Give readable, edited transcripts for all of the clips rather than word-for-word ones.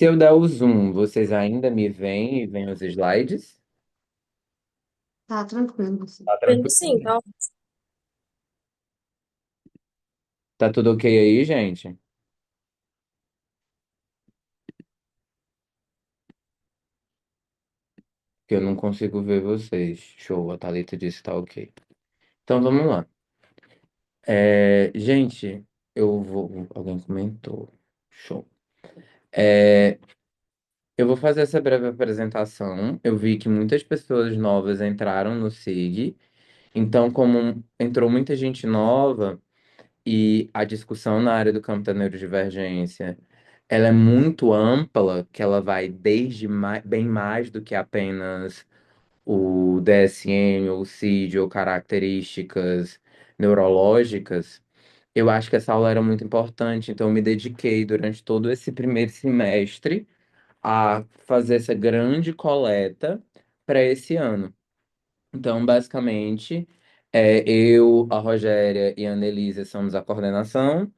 Se eu der o zoom, vocês ainda me veem e veem os slides? Tá tranquilo, assim. Tá Vendo tranquilo? sim, tá? Tá tudo ok aí, gente? Que eu não consigo ver vocês. Show, a Thalita disse que tá ok. Então vamos lá. Gente, eu vou. Alguém comentou. Show. É, eu vou fazer essa breve apresentação. Eu vi que muitas pessoas novas entraram no SIG. Então, como entrou muita gente nova. E a discussão na área do campo da neurodivergência, ela é muito ampla, que ela vai desde bem mais do que apenas o DSM, ou o CID, ou características neurológicas. Eu acho que essa aula era muito importante, então eu me dediquei durante todo esse primeiro semestre a fazer essa grande coleta para esse ano. Então, basicamente, eu, a Rogéria e a Annelise somos a coordenação,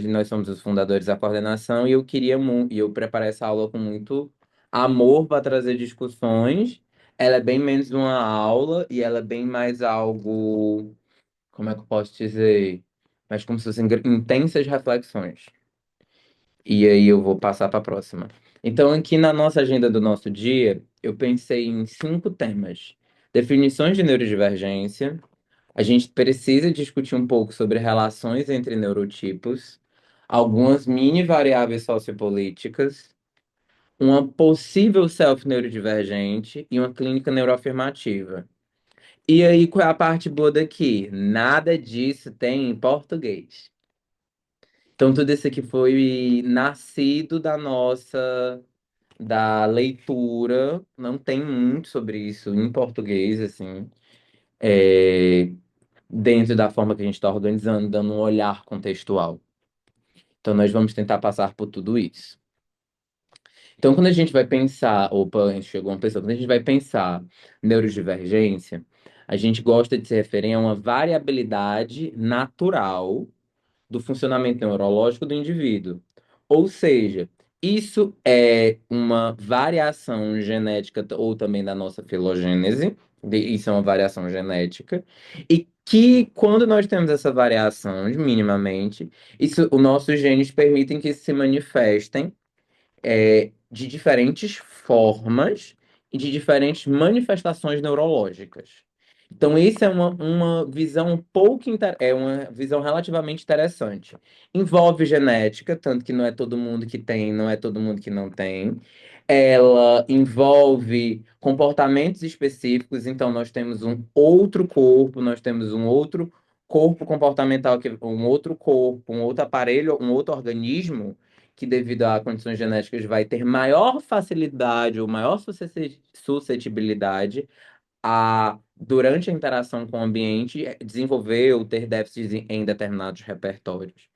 nós somos os fundadores da coordenação, e eu queria e eu preparei essa aula com muito amor para trazer discussões. Ela é bem menos uma aula e ela é bem mais algo, como é que eu posso dizer? Mas como se fossem intensas reflexões. E aí eu vou passar para a próxima. Então, aqui na nossa agenda do nosso dia, eu pensei em 5 temas. Definições de neurodivergência. A gente precisa discutir um pouco sobre relações entre neurotipos, algumas mini variáveis sociopolíticas, uma possível self-neurodivergente e uma clínica neuroafirmativa. E aí, qual é a parte boa daqui? Nada disso tem em português. Então, tudo isso aqui foi nascido da leitura, não tem muito sobre isso em português, assim, é, dentro da forma que a gente está organizando, dando um olhar contextual. Então, nós vamos tentar passar por tudo isso. Então, quando a gente vai pensar, opa, chegou uma pessoa, quando a gente vai pensar neurodivergência, a gente gosta de se referir a uma variabilidade natural do funcionamento neurológico do indivíduo. Ou seja, isso é uma variação genética ou também da nossa filogênese, isso é uma variação genética, e que quando nós temos essa variação, minimamente, isso, os nossos genes permitem que se manifestem de diferentes formas e de diferentes manifestações neurológicas. Então, isso é uma visão um pouco é uma visão relativamente interessante. Envolve genética, tanto que não é todo mundo que tem, não é todo mundo que não tem. Ela envolve comportamentos específicos, então nós temos um outro corpo, nós temos um outro corpo comportamental, um outro corpo, um outro aparelho, um outro organismo que, devido a condições genéticas, vai ter maior facilidade ou maior suscetibilidade a, durante a interação com o ambiente, desenvolver ou ter déficits em determinados repertórios.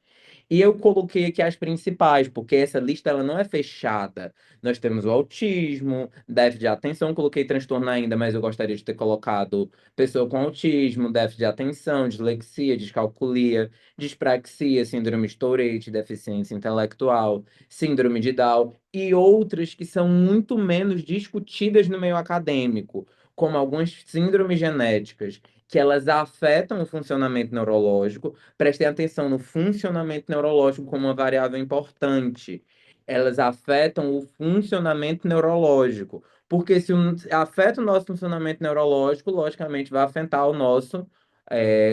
E eu coloquei aqui as principais, porque essa lista ela não é fechada. Nós temos o autismo, déficit de atenção, coloquei transtorno ainda, mas eu gostaria de ter colocado pessoa com autismo, déficit de atenção, dislexia, descalculia, dispraxia, síndrome de Tourette, deficiência intelectual, síndrome de Down e outras que são muito menos discutidas no meio acadêmico, como algumas síndromes genéticas, que elas afetam o funcionamento neurológico. Prestem atenção no funcionamento neurológico como uma variável importante. Elas afetam o funcionamento neurológico. Porque se afeta o nosso funcionamento neurológico, logicamente vai afetar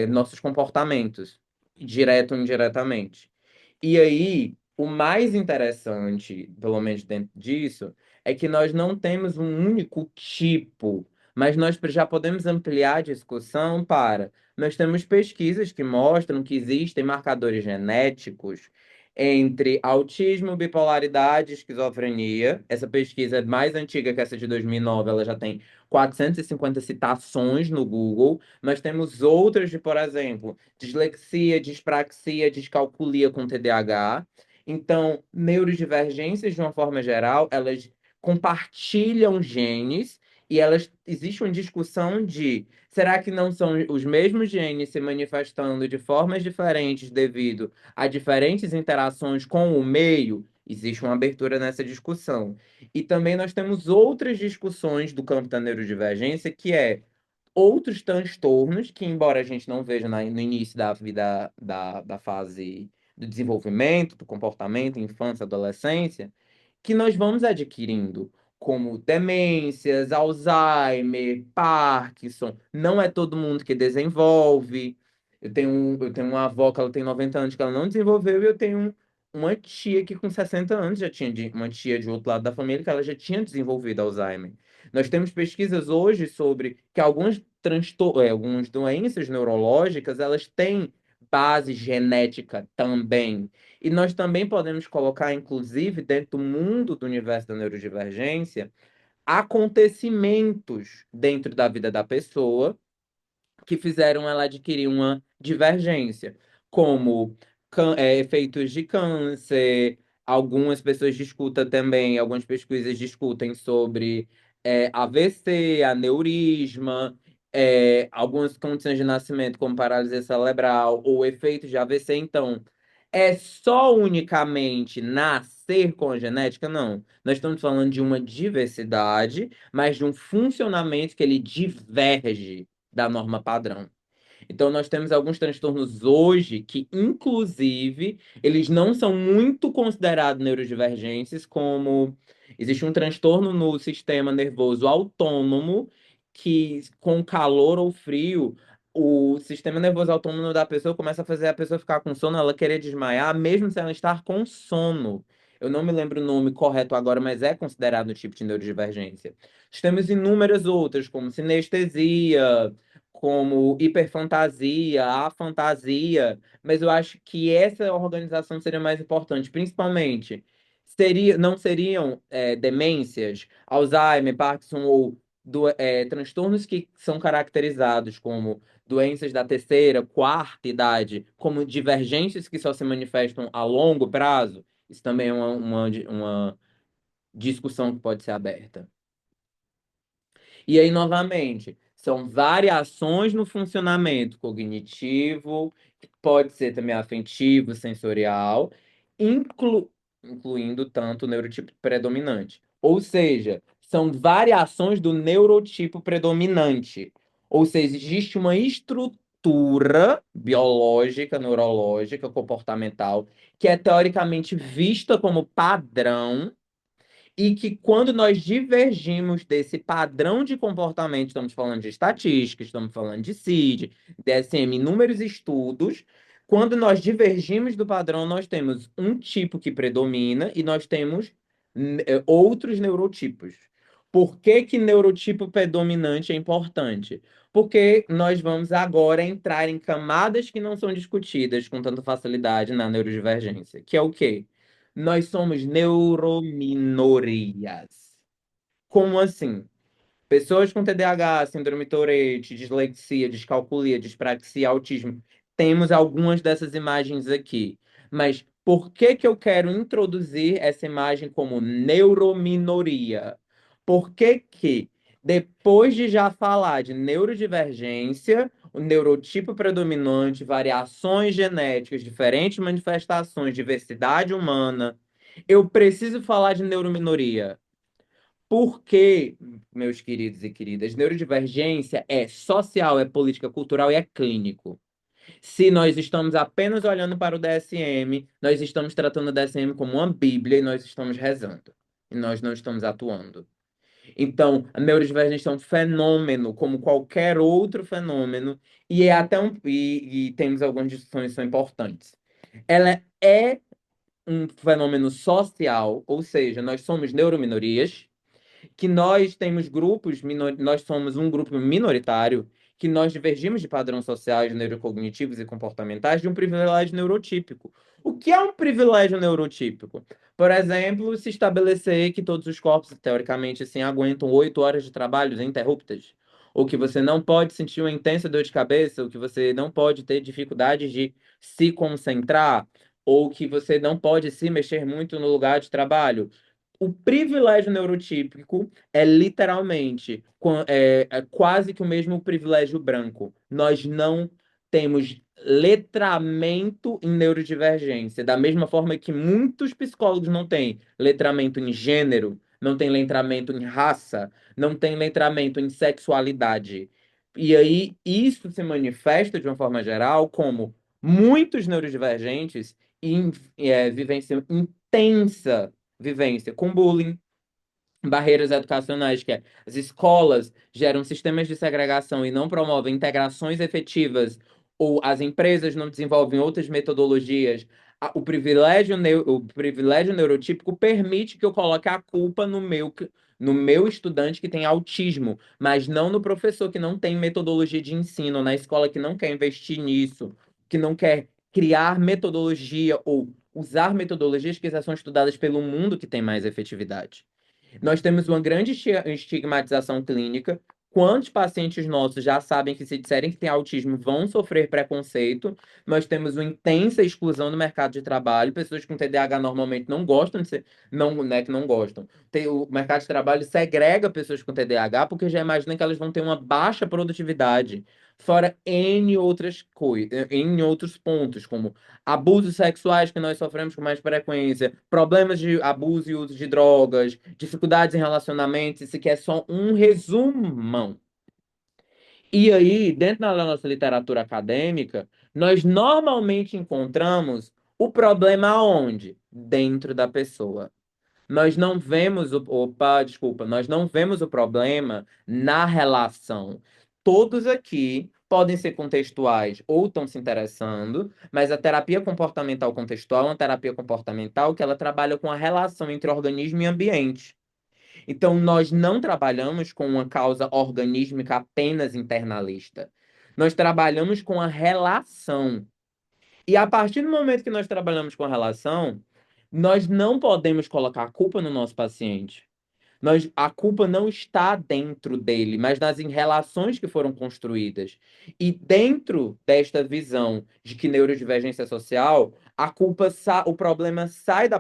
nossos comportamentos, direto ou indiretamente. E aí, o mais interessante, pelo menos dentro disso, é que nós não temos um único tipo, mas nós já podemos ampliar a discussão para nós temos pesquisas que mostram que existem marcadores genéticos entre autismo, bipolaridade e esquizofrenia. Essa pesquisa é mais antiga que essa de 2009, ela já tem 450 citações no Google. Nós temos outras de, por exemplo, dislexia, dispraxia, descalculia com TDAH. Então, neurodivergências, de uma forma geral, elas compartilham genes e elas existe uma discussão de será que não são os mesmos genes se manifestando de formas diferentes devido a diferentes interações com o meio? Existe uma abertura nessa discussão. E também nós temos outras discussões do campo da neurodivergência, que é outros transtornos que, embora a gente não veja no início da vida, da fase do desenvolvimento, do comportamento, infância, adolescência, que nós vamos adquirindo, como demências, Alzheimer, Parkinson. Não é todo mundo que desenvolve. Eu tenho uma avó que ela tem 90 anos que ela não desenvolveu, e eu tenho uma tia que com 60 anos já tinha, uma tia de outro lado da família que ela já tinha desenvolvido Alzheimer. Nós temos pesquisas hoje sobre que algumas doenças neurológicas, elas têm base genética também. E nós também podemos colocar, inclusive, dentro do mundo do universo da neurodivergência, acontecimentos dentro da vida da pessoa que fizeram ela adquirir uma divergência, como efeitos de câncer. Algumas pessoas discutem também, algumas pesquisas discutem sobre AVC, aneurisma, algumas condições de nascimento, como paralisia cerebral ou efeitos de AVC. Então, é só unicamente nascer com a genética? Não. Nós estamos falando de uma diversidade, mas de um funcionamento que ele diverge da norma padrão. Então, nós temos alguns transtornos hoje que, inclusive, eles não são muito considerados neurodivergências, como existe um transtorno no sistema nervoso autônomo que, com calor ou frio, o sistema nervoso autônomo da pessoa começa a fazer a pessoa ficar com sono, ela querer desmaiar, mesmo sem ela estar com sono. Eu não me lembro o nome correto agora, mas é considerado um tipo de neurodivergência. Nós temos inúmeras outras, como sinestesia, como hiperfantasia, afantasia, mas eu acho que essa organização seria mais importante, principalmente não seriam demências, Alzheimer, Parkinson ou transtornos que são caracterizados como doenças da terceira, quarta idade, como divergências que só se manifestam a longo prazo. Isso também é uma discussão que pode ser aberta. E aí, novamente, são variações no funcionamento cognitivo, que pode ser também afetivo, sensorial, incluindo tanto o neurotipo predominante. Ou seja, são variações do neurotipo predominante. Ou seja, existe uma estrutura biológica, neurológica, comportamental, que é teoricamente vista como padrão e que quando nós divergimos desse padrão de comportamento, estamos falando de estatística, estamos falando de CID, DSM, inúmeros estudos, quando nós divergimos do padrão, nós temos um tipo que predomina e nós temos outros neurotipos. Por que que neurotipo predominante é importante? Porque nós vamos agora entrar em camadas que não são discutidas com tanta facilidade na neurodivergência, que é o quê? Nós somos neurominorias. Como assim? Pessoas com TDAH, síndrome Tourette, dislexia, descalculia, dispraxia, autismo. Temos algumas dessas imagens aqui. Mas por que que eu quero introduzir essa imagem como neurominoria? Por que que, depois de já falar de neurodivergência, o neurotipo predominante, variações genéticas, diferentes manifestações, diversidade humana, eu preciso falar de neurominoria? Porque, meus queridos e queridas, neurodivergência é social, é política, cultural e é clínico. Se nós estamos apenas olhando para o DSM, nós estamos tratando o DSM como uma bíblia e nós estamos rezando. E nós não estamos atuando. Então, a neurodivergência é um fenômeno, como qualquer outro fenômeno, e é até e temos algumas discussões que são importantes. Ela é um fenômeno social, ou seja, nós somos neurominorias, que nós temos nós somos um grupo minoritário, que nós divergimos de padrões sociais, neurocognitivos e comportamentais de um privilégio neurotípico. O que é um privilégio neurotípico? Por exemplo, se estabelecer que todos os corpos, teoricamente, assim, aguentam 8 horas de trabalho ininterruptas, ou que você não pode sentir uma intensa dor de cabeça, ou que você não pode ter dificuldade de se concentrar, ou que você não pode se mexer muito no lugar de trabalho. O privilégio neurotípico é literalmente quase que o mesmo privilégio branco. Nós não temos letramento em neurodivergência, da mesma forma que muitos psicólogos não têm letramento em gênero, não têm letramento em raça, não têm letramento em sexualidade. E aí isso se manifesta de uma forma geral como muitos neurodivergentes vivenciam intensa vivência com bullying, barreiras educacionais, que é as escolas geram sistemas de segregação e não promovem integrações efetivas, ou as empresas não desenvolvem outras metodologias. O privilégio neurotípico permite que eu coloque a culpa no meu estudante que tem autismo, mas não no professor que não tem metodologia de ensino, na escola que não quer investir nisso, que não quer criar metodologia ou usar metodologias que já são estudadas pelo mundo que tem mais efetividade. Nós temos uma grande estigmatização clínica. Quantos pacientes nossos já sabem que, se disserem que têm autismo, vão sofrer preconceito? Nós temos uma intensa exclusão no mercado de trabalho. Pessoas com TDAH normalmente não gostam de ser. Não, não é que não gostam. O mercado de trabalho segrega pessoas com TDAH porque já imagina que elas vão ter uma baixa produtividade. Fora N outras coisas, N outros pontos, como abusos sexuais que nós sofremos com mais frequência, problemas de abuso e uso de drogas, dificuldades em relacionamentos, isso aqui é só um resumão. E aí, dentro da nossa literatura acadêmica, nós normalmente encontramos o problema onde? Dentro da pessoa. Nós não vemos o problema na relação. Todos aqui podem ser contextuais ou estão se interessando, mas a terapia comportamental contextual é uma terapia comportamental que ela trabalha com a relação entre organismo e ambiente. Então, nós não trabalhamos com uma causa organísmica apenas internalista. Nós trabalhamos com a relação. E a partir do momento que nós trabalhamos com a relação, nós não podemos colocar a culpa no nosso paciente. A culpa não está dentro dele, mas nas relações que foram construídas. E dentro desta visão de que neurodivergência social, o problema sai da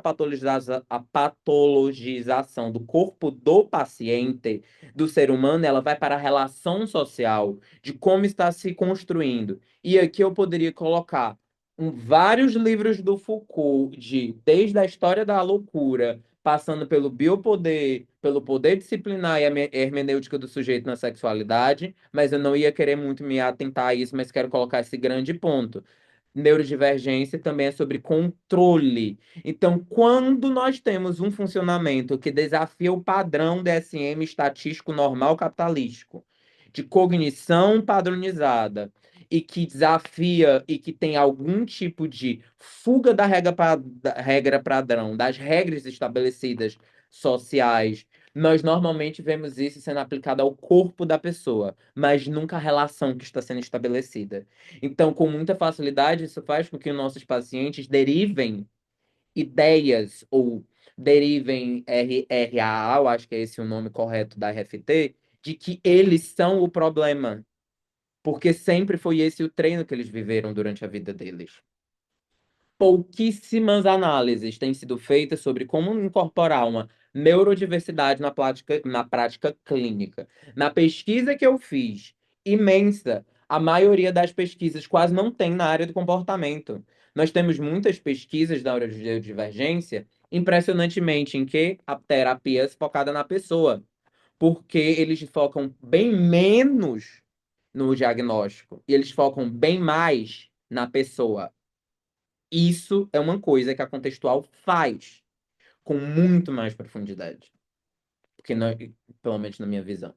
a patologização do corpo do paciente, do ser humano, ela vai para a relação social, de como está se construindo. E aqui eu poderia colocar vários livros do Foucault, desde a história da loucura, passando pelo biopoder, pelo poder disciplinar e a hermenêutica do sujeito na sexualidade, mas eu não ia querer muito me atentar a isso, mas quero colocar esse grande ponto. Neurodivergência também é sobre controle. Então, quando nós temos um funcionamento que desafia o padrão DSM estatístico normal capitalístico, de cognição padronizada, e que desafia e que tem algum tipo de fuga da regra padrão, das regras estabelecidas sociais, nós normalmente vemos isso sendo aplicado ao corpo da pessoa, mas nunca à relação que está sendo estabelecida. Então, com muita facilidade, isso faz com que os nossos pacientes derivem ideias ou derivem RRAA, eu acho que é esse o nome correto da RFT, de que eles são o problema, porque sempre foi esse o treino que eles viveram durante a vida deles. Pouquíssimas análises têm sido feitas sobre como incorporar uma neurodiversidade na prática clínica. Na pesquisa que eu fiz, imensa, a maioria das pesquisas quase não tem na área do comportamento. Nós temos muitas pesquisas da neurodivergência, impressionantemente, em que a terapia é focada na pessoa, porque eles focam bem menos no diagnóstico e eles focam bem mais na pessoa. Isso é uma coisa que a contextual faz com muito mais profundidade, porque pelo menos na minha visão.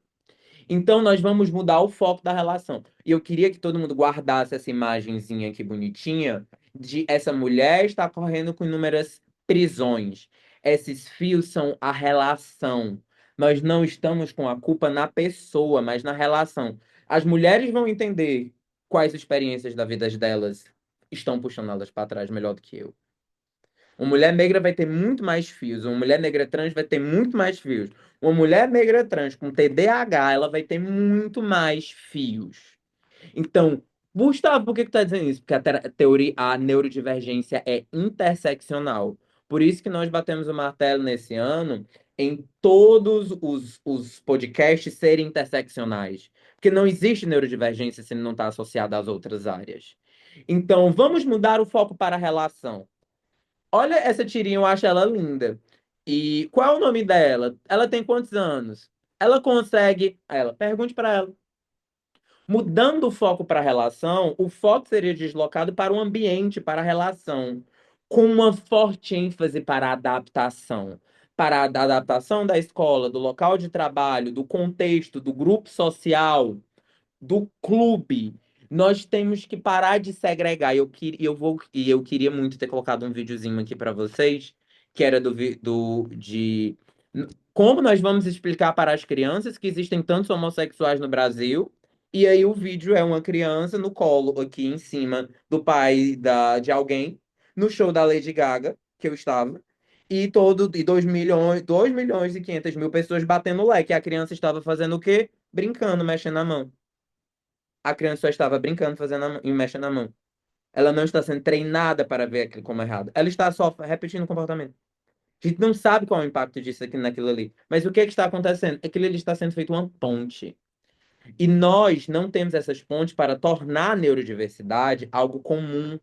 Então, nós vamos mudar o foco da relação. E eu queria que todo mundo guardasse essa imagenzinha aqui bonitinha de essa mulher estar correndo com inúmeras prisões. Esses fios são a relação. Nós não estamos com a culpa na pessoa, mas na relação. As mulheres vão entender quais experiências da vida delas estão puxando elas para trás melhor do que eu. Uma mulher negra vai ter muito mais fios. Uma mulher negra trans vai ter muito mais fios. Uma mulher negra trans com TDAH, ela vai ter muito mais fios. Então, Gustavo, por que que tu tá dizendo isso? Porque a neurodivergência é interseccional. Por isso que nós batemos o martelo nesse ano em todos os podcasts serem interseccionais. Porque não existe neurodivergência se não está associada às outras áreas. Então, vamos mudar o foco para a relação. Olha essa tirinha, eu acho ela linda. E qual é o nome dela? Ela tem quantos anos? Ela consegue. Ela, pergunte para ela. Mudando o foco para a relação, o foco seria deslocado para o ambiente, para a relação, com uma forte ênfase para a adaptação. Para a adaptação da escola, do local de trabalho, do contexto, do grupo social, do clube. Nós temos que parar de segregar. Eu queria muito ter colocado um videozinho aqui para vocês, que era de como nós vamos explicar para as crianças que existem tantos homossexuais no Brasil. E aí o vídeo é uma criança no colo aqui em cima do pai de alguém no show da Lady Gaga, que eu estava. E 2 milhões e 500 mil pessoas batendo leque. A criança estava fazendo o quê? Brincando, mexendo a mão. A criança só estava brincando, e mexendo na mão. Ela não está sendo treinada para ver aquilo como errado. Ela está só repetindo o comportamento. A gente não sabe qual é o impacto disso aqui naquilo ali. Mas o que é que está acontecendo? Aquilo ali está sendo feito uma ponte. E nós não temos essas pontes para tornar a neurodiversidade algo comum.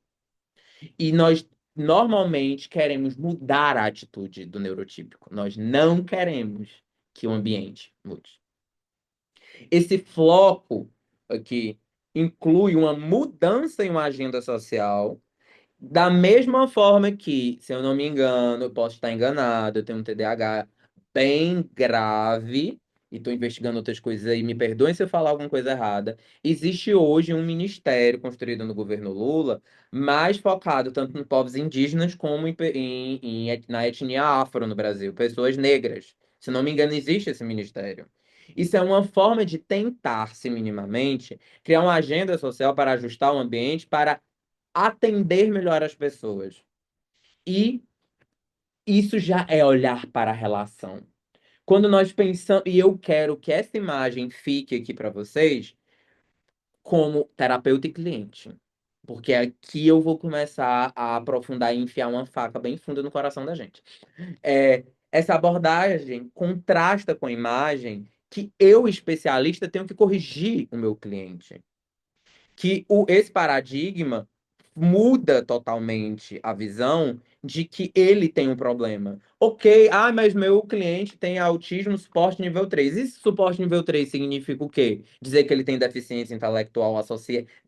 E nós normalmente queremos mudar a atitude do neurotípico. Nós não queremos que o ambiente mude. Esse foco aqui inclui uma mudança em uma agenda social, da mesma forma que, se eu não me engano, eu posso estar enganado, eu tenho um TDAH bem grave e estou investigando outras coisas aí, me perdoem se eu falar alguma coisa errada. Existe hoje um ministério construído no governo Lula, mais focado tanto nos povos indígenas como na etnia afro no Brasil, pessoas negras. Se não me engano, existe esse ministério. Isso é uma forma de tentar-se minimamente criar uma agenda social para ajustar o ambiente para atender melhor as pessoas. E isso já é olhar para a relação. Quando nós pensamos, e eu quero que essa imagem fique aqui para vocês como terapeuta e cliente. Porque aqui eu vou começar a aprofundar e enfiar uma faca bem funda no coração da gente. Essa abordagem contrasta com a imagem que eu, especialista, tenho que corrigir o meu cliente. Esse paradigma muda totalmente a visão de que ele tem um problema. Ok, mas meu cliente tem autismo suporte nível 3. E suporte nível 3 significa o quê? Dizer que ele tem deficiência intelectual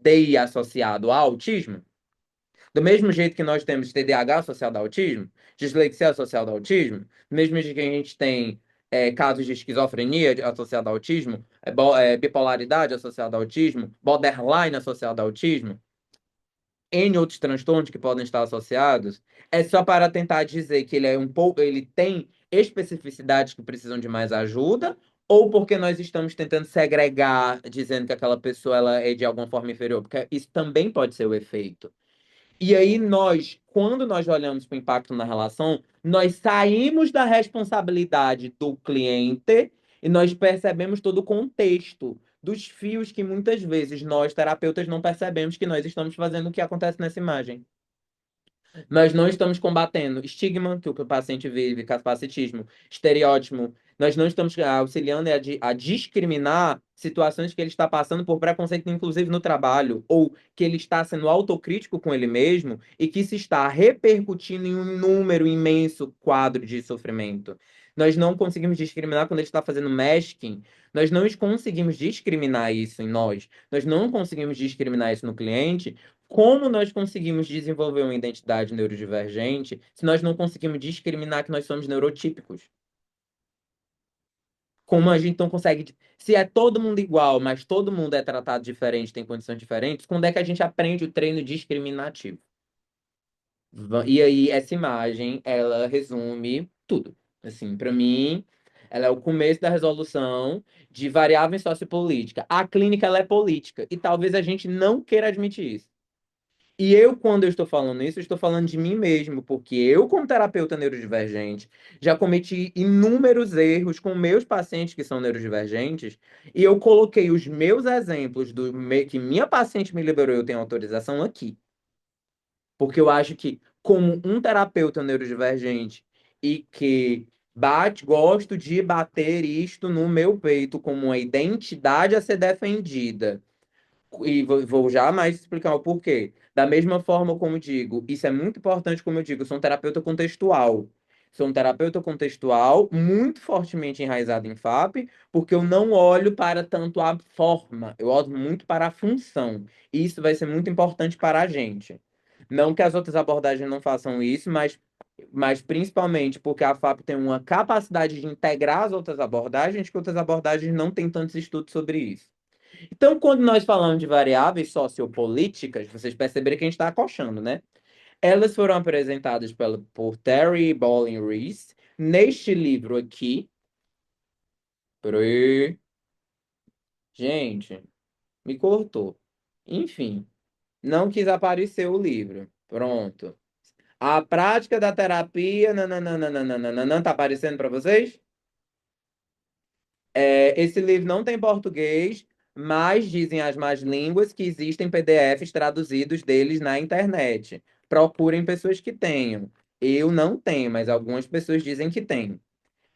DI associado a autismo? Do mesmo jeito que nós temos TDAH associado ao autismo, dislexia associada ao autismo, do mesmo jeito que a gente tem casos de esquizofrenia associada ao autismo, bipolaridade associada ao autismo, borderline associada ao autismo, N outros transtornos que podem estar associados, é só para tentar dizer que ele é um pouco, ele tem especificidades que precisam de mais ajuda, ou porque nós estamos tentando segregar, dizendo que aquela pessoa ela é de alguma forma inferior, porque isso também pode ser o efeito. E aí quando nós olhamos para o impacto na relação, nós saímos da responsabilidade do cliente e nós percebemos todo o contexto dos fios que muitas vezes nós, terapeutas, não percebemos que nós estamos fazendo o que acontece nessa imagem. Nós não estamos combatendo estigma que o paciente vive, capacitismo, estereótipo. Nós não estamos auxiliando a discriminar situações que ele está passando por preconceito, inclusive no trabalho, ou que ele está sendo autocrítico com ele mesmo e que se está repercutindo em um número imenso quadro de sofrimento. Nós não conseguimos discriminar quando ele está fazendo masking. Nós não conseguimos discriminar isso em nós. Nós não conseguimos discriminar isso no cliente como nós conseguimos desenvolver uma identidade neurodivergente se nós não conseguimos discriminar que nós somos neurotípicos? Como a gente não consegue. Se é todo mundo igual, mas todo mundo é tratado diferente, tem condições diferentes, quando é que a gente aprende o treino discriminativo? E aí, essa imagem, ela resume tudo. Assim, para mim, ela é o começo da resolução de variáveis sociopolítica. A clínica, ela é política, e talvez a gente não queira admitir isso. E eu, quando eu estou falando isso, eu estou falando de mim mesmo, porque eu, como terapeuta neurodivergente, já cometi inúmeros erros com meus pacientes que são neurodivergentes, e eu coloquei os meus exemplos que minha paciente me liberou, eu tenho autorização aqui. Porque eu acho que, como um terapeuta neurodivergente e que Gosto de bater isto no meu peito como uma identidade a ser defendida. E vou jamais explicar o porquê. Da mesma forma como digo, isso é muito importante, como eu digo, eu sou um terapeuta contextual. Sou um terapeuta contextual muito fortemente enraizado em FAP, porque eu não olho para tanto a forma, eu olho muito para a função. E isso vai ser muito importante para a gente. Não que as outras abordagens não façam isso, mas principalmente porque a FAP tem uma capacidade de integrar as outras abordagens, que outras abordagens não têm tantos estudos sobre isso. Então, quando nós falamos de variáveis sociopolíticas, vocês perceberam que a gente está acochando, né? Elas foram apresentadas por Terry Bowling Rees neste livro aqui. Peraí. Gente, me cortou. Enfim, não quis aparecer o livro. Pronto. A prática da terapia. Nananana, tá aparecendo para vocês? Esse livro não tem português, mas dizem as más línguas que existem PDFs traduzidos deles na internet. Procurem pessoas que tenham. Eu não tenho, mas algumas pessoas dizem que tem.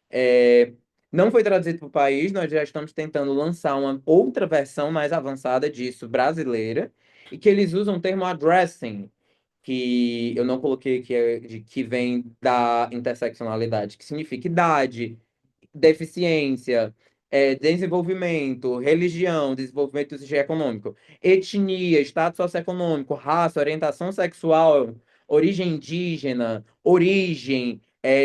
É, não foi traduzido para o país, nós já estamos tentando lançar uma outra versão mais avançada disso, brasileira, e que eles usam o termo addressing, que eu não coloquei que vem da interseccionalidade, que significa idade, deficiência, desenvolvimento, religião, desenvolvimento socioeconômico, etnia, status socioeconômico, raça, orientação sexual, origem indígena, origem,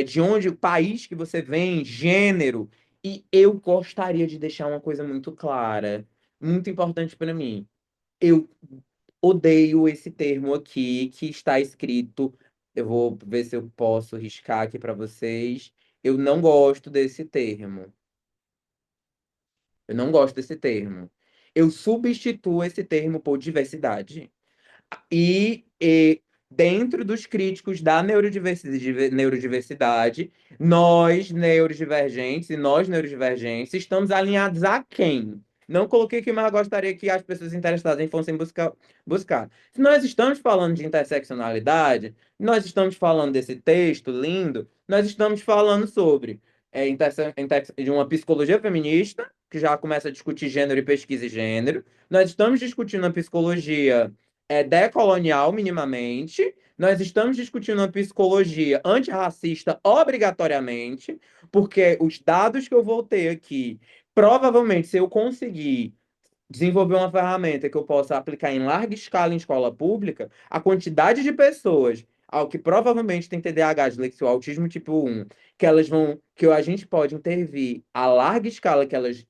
de onde o país que você vem, gênero. E eu gostaria de deixar uma coisa muito clara, muito importante para mim. Eu odeio esse termo aqui que está escrito. Eu vou ver se eu posso riscar aqui para vocês. Eu não gosto desse termo. Eu não gosto desse termo. Eu substituo esse termo por diversidade. E dentro dos críticos da neurodiversidade, nós neurodivergentes e nós neurodivergentes estamos alinhados a quem? Não coloquei aqui, mas gostaria que as pessoas interessadas em fossem buscar. Se nós estamos falando de interseccionalidade, nós estamos falando desse texto lindo, nós estamos falando sobre de uma psicologia feminista, que já começa a discutir gênero e pesquisa e gênero. Nós estamos discutindo a psicologia decolonial, minimamente. Nós estamos discutindo uma psicologia antirracista obrigatoriamente, porque os dados que eu vou ter aqui, provavelmente, se eu conseguir desenvolver uma ferramenta que eu possa aplicar em larga escala em escola pública, a quantidade de pessoas ao que provavelmente tem TDAH, dislexia ou autismo tipo 1, que a gente pode intervir a larga escala, que elas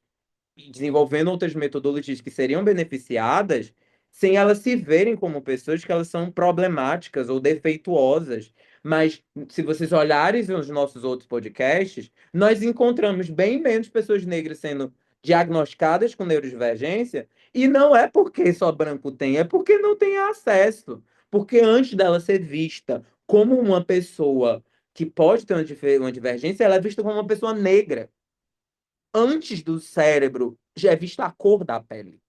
desenvolvendo outras metodologias que seriam beneficiadas, sem elas se verem como pessoas que elas são problemáticas ou defeituosas. Mas se vocês olharem os nossos outros podcasts, nós encontramos bem menos pessoas negras sendo diagnosticadas com neurodivergência, e não é porque só branco tem, é porque não tem acesso. Porque antes dela ser vista como uma pessoa que pode ter uma divergência, ela é vista como uma pessoa negra. Antes do cérebro já é vista a cor da pele.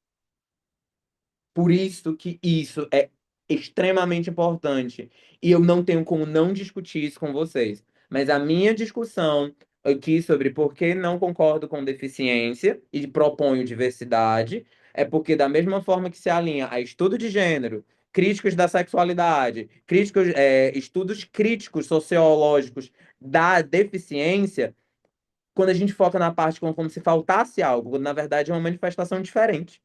Por isso que isso é extremamente importante. E eu não tenho como não discutir isso com vocês. Mas a minha discussão aqui sobre por que não concordo com deficiência e proponho diversidade é porque, da mesma forma que se alinha a estudo de gênero, críticos da sexualidade, estudos críticos sociológicos da deficiência, quando a gente foca na parte como se faltasse algo, quando na verdade é uma manifestação diferente.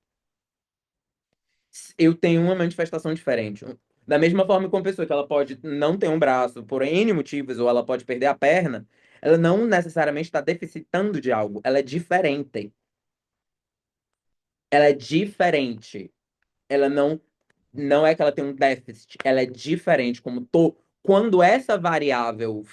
Eu tenho uma manifestação diferente. Da mesma forma que uma pessoa que ela pode não ter um braço por N motivos, ou ela pode perder a perna, ela não necessariamente está deficitando de algo, ela é diferente. Ela é diferente. Ela não é que ela tem um déficit, ela é diferente. Quando essa variável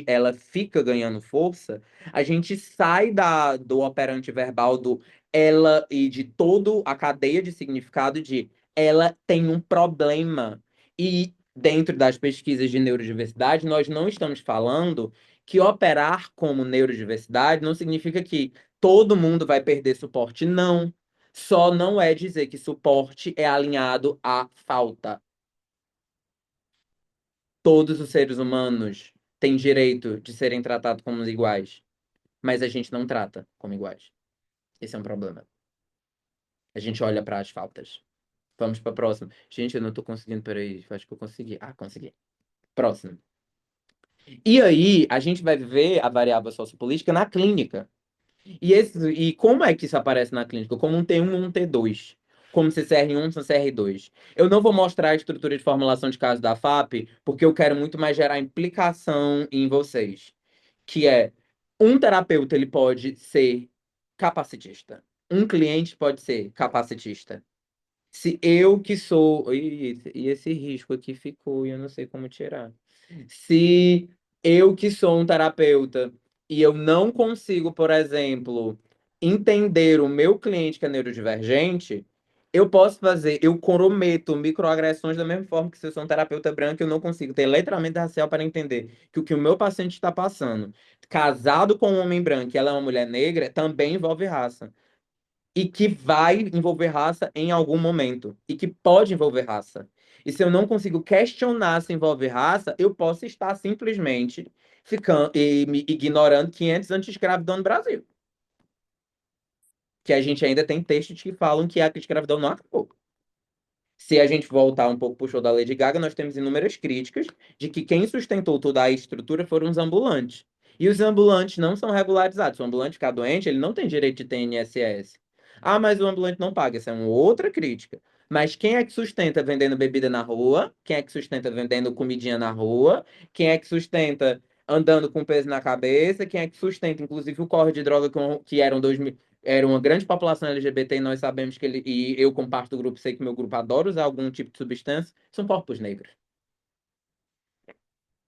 ela fica ganhando força, a gente sai do operante verbal do ela e de toda a cadeia de significado de ela tem um problema. E dentro das pesquisas de neurodiversidade, nós não estamos falando que operar como neurodiversidade não significa que todo mundo vai perder suporte, não. Só não é dizer que suporte é alinhado à falta. Todos os seres humanos têm direito de serem tratados como iguais, mas a gente não trata como iguais. Esse é um problema. A gente olha para as faltas. Vamos para a próxima. Gente, eu não tô conseguindo, peraí, acho que eu consegui. Ah, consegui. Próximo. E aí, a gente vai ver a variável sociopolítica na clínica. E como é que isso aparece na clínica? Como um T1 e um T2. Como CCR1 e CCR2. Eu não vou mostrar a estrutura de formulação de casos da FAP, porque eu quero muito mais gerar implicação em vocês. Que é, um terapeuta ele pode ser capacitista. Um cliente pode ser capacitista. Se eu que sou. E esse risco aqui ficou, e eu não sei como tirar. Se eu que sou um terapeuta e eu não consigo, por exemplo, entender o meu cliente que é neurodivergente, eu posso fazer, eu cometo microagressões da mesma forma que se eu sou um terapeuta branco, eu não consigo ter letramento racial para entender que o meu paciente está passando, casado com um homem branco e ela é uma mulher negra, também envolve raça e que vai envolver raça em algum momento e que pode envolver raça. E se eu não consigo questionar se envolve raça, eu posso estar simplesmente ficando e me ignorando 500 anti-escravidão no Brasil. Que a gente ainda tem textos que falam que a escravidão não acabou. Se a gente voltar um pouco para o show da Lady Gaga, nós temos inúmeras críticas de que quem sustentou toda a estrutura foram os ambulantes. E os ambulantes não são regularizados. Se o ambulante ficar doente, ele não tem direito de ter INSS. Ah, mas o ambulante não paga. Essa é uma outra crítica. Mas quem é que sustenta vendendo bebida na rua? Quem é que sustenta vendendo comidinha na rua? Quem é que sustenta andando com peso na cabeça? Quem é que sustenta, inclusive, o corre de droga que eram 2.000 era uma grande população LGBT e nós sabemos que ele, e eu, como parte do grupo, sei que meu grupo adora usar algum tipo de substância, são corpos negros.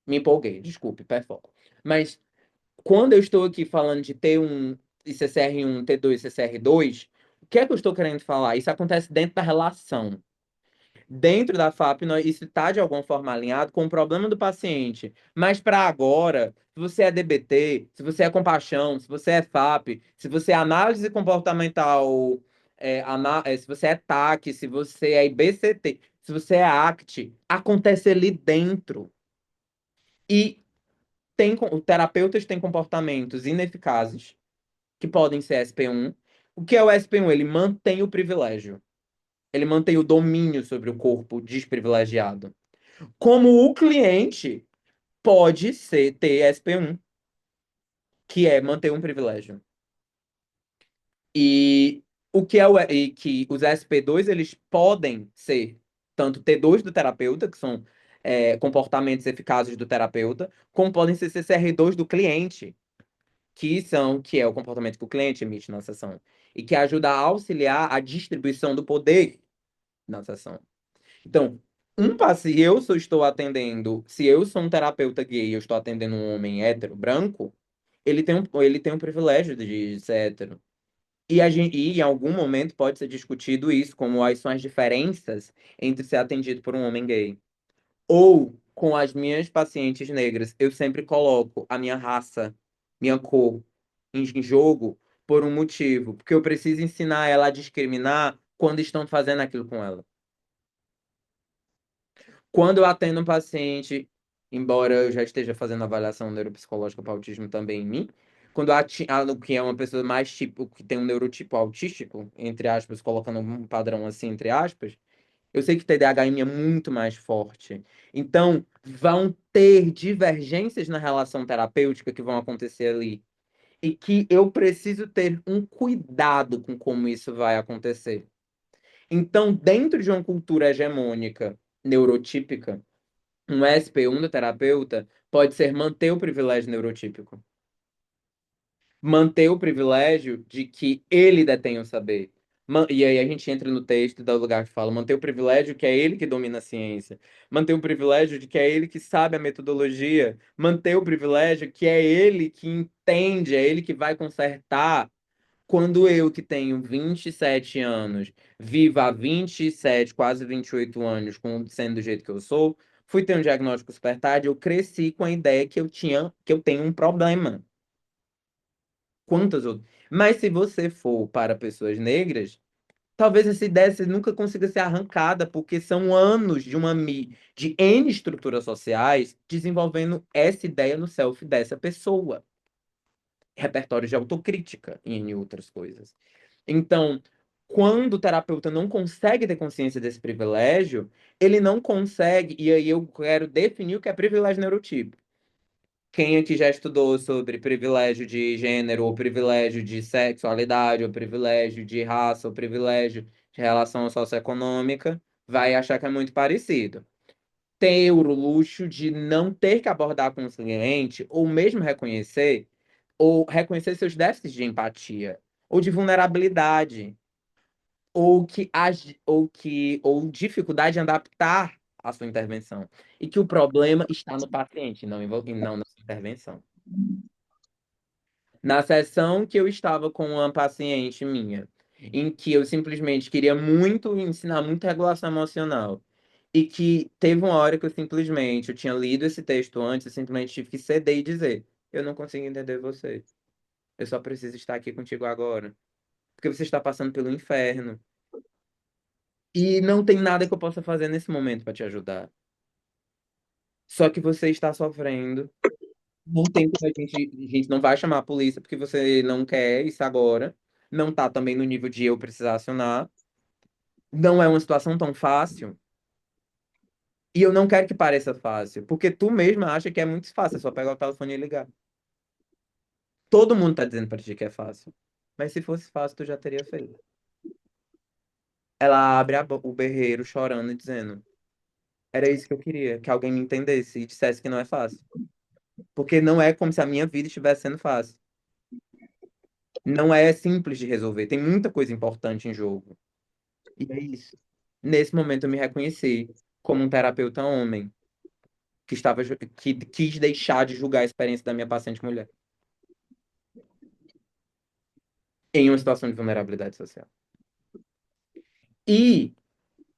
Me empolguei, desculpe, pé foco. Mas quando eu estou aqui falando de T1 e CCR1, T2 e CCR2, o que é que eu estou querendo falar? Isso acontece dentro da relação. Dentro da FAP, isso está de alguma forma alinhado com o problema do paciente. Mas para agora, se você é DBT, se você é compaixão, se você é FAP, se você é análise comportamental, se você é TAC, se você é IBCT, se você é ACT, acontece ali dentro. E terapeutas têm comportamentos ineficazes, que podem ser SP1. O que é o SP1? Ele mantém o privilégio. Ele mantém o domínio sobre o corpo desprivilegiado. Como o cliente pode ser ter SP1, que é manter um privilégio. E o que é e que os SP2 eles podem ser tanto T2 do terapeuta, que são comportamentos eficazes do terapeuta, como podem ser CCR2 do cliente, que é o comportamento que o cliente emite na sessão e que ajuda a auxiliar a distribuição do poder na sessão. Então, se estou atendendo, se eu sou um terapeuta gay e eu estou atendendo um homem hétero branco, ele tem um privilégio de ser hétero. E em algum momento pode ser discutido isso, como quais são as diferenças entre ser atendido por um homem gay. Ou com as minhas pacientes negras, eu sempre coloco a minha raça, minha cor em jogo por um motivo, porque eu preciso ensinar ela a discriminar quando estão fazendo aquilo com ela. Quando eu atendo um paciente, embora eu já esteja fazendo avaliação neuropsicológica para autismo também em mim, quando que é uma pessoa mais tipo, que tem um neurotipo autístico, entre aspas, colocando um padrão assim, entre aspas, eu sei que o TDAH em mim é muito mais forte. Então, vão ter divergências na relação terapêutica que vão acontecer ali. E que eu preciso ter um cuidado com como isso vai acontecer. Então, dentro de uma cultura hegemônica neurotípica, um SP1 do terapeuta pode ser manter o privilégio neurotípico. Manter o privilégio de que ele detém o saber. E aí a gente entra no texto do lugar que fala, manter o privilégio que é ele que domina a ciência. Manter o privilégio de que é ele que sabe a metodologia. Manter o privilégio que é ele que entende, é ele que vai consertar. Quando eu, que tenho 27 anos, vivo há 27, quase 28 anos, sendo do jeito que eu sou, fui ter um diagnóstico super tarde, eu cresci com a ideia que eu tenho um problema. Quantas outras? Mas se você for para pessoas negras, Talvez essa ideia você nunca consiga ser arrancada, porque são anos de N estruturas sociais desenvolvendo essa ideia no self dessa pessoa. Repertório de autocrítica e N outras coisas. Então, quando o terapeuta não consegue ter consciência desse privilégio, ele não consegue, e aí eu quero definir o que é privilégio neurotípico. Quem aqui já estudou sobre privilégio de gênero, ou privilégio de sexualidade, ou privilégio de raça, ou privilégio de relação socioeconômica, vai achar que é muito parecido. Ter o luxo de não ter que abordar com o cliente, ou reconhecer seus déficits de empatia, ou de vulnerabilidade, ou dificuldade em adaptar a sua intervenção. E que o problema está no paciente, e não na sua intervenção. Na sessão que eu estava com uma paciente minha, em que eu simplesmente queria muito ensinar muita regulação emocional, e que teve uma hora que eu tinha lido esse texto antes, eu simplesmente tive que ceder e dizer: eu não consigo entender você. Eu só preciso estar aqui contigo agora. Porque você está passando pelo inferno. E não tem nada que eu possa fazer nesse momento para te ajudar. Só que você está sofrendo. Não tem como a gente não vai chamar a polícia porque você não quer isso agora. Não tá também no nível de eu precisar acionar. Não é uma situação tão fácil. E eu não quero que pareça fácil, porque tu mesma acha que é muito fácil, é só pegar o telefone e ligar. Todo mundo tá dizendo pra ti que é fácil. Mas se fosse fácil, tu já teria feito. Ela abre o berreiro chorando e dizendo: era isso que eu queria, que alguém me entendesse e dissesse que não é fácil. Porque não é como se a minha vida estivesse sendo fácil. Não é simples de resolver. Tem muita coisa importante em jogo. E é isso. Nesse momento eu me reconheci como um terapeuta homem que quis deixar de julgar a experiência da minha paciente mulher em uma situação de vulnerabilidade social. E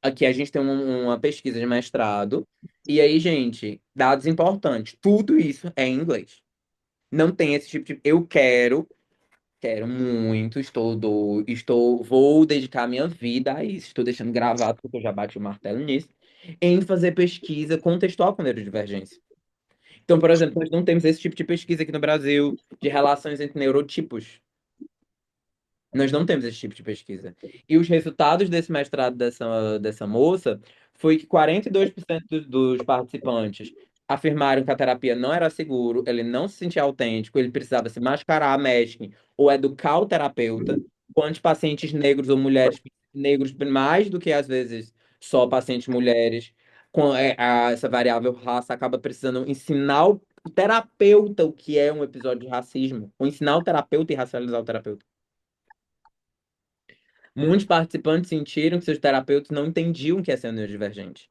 aqui a gente tem uma pesquisa de mestrado. E aí, gente, dados importantes. Tudo isso é em inglês. Não tem esse tipo de. Quero muito, vou dedicar minha vida a isso. Estou deixando gravado, porque eu já bati o martelo nisso, em fazer pesquisa contextual com neurodivergência. Então, por exemplo, nós não temos esse tipo de pesquisa aqui no Brasil de relações entre neurotipos. Nós não temos esse tipo de pesquisa. E os resultados desse mestrado dessa moça foi que 42% dos participantes afirmaram que a terapia não era seguro, ele não se sentia autêntico, ele precisava se mascarar a mestre ou educar o terapeuta, quanto pacientes negros ou mulheres negros, mais do que às vezes só pacientes mulheres, essa variável raça acaba precisando ensinar o terapeuta o que é um episódio de racismo, ou ensinar o terapeuta e racializar o terapeuta. Muitos participantes sentiram que seus terapeutas não entendiam o que é ser neurodivergente.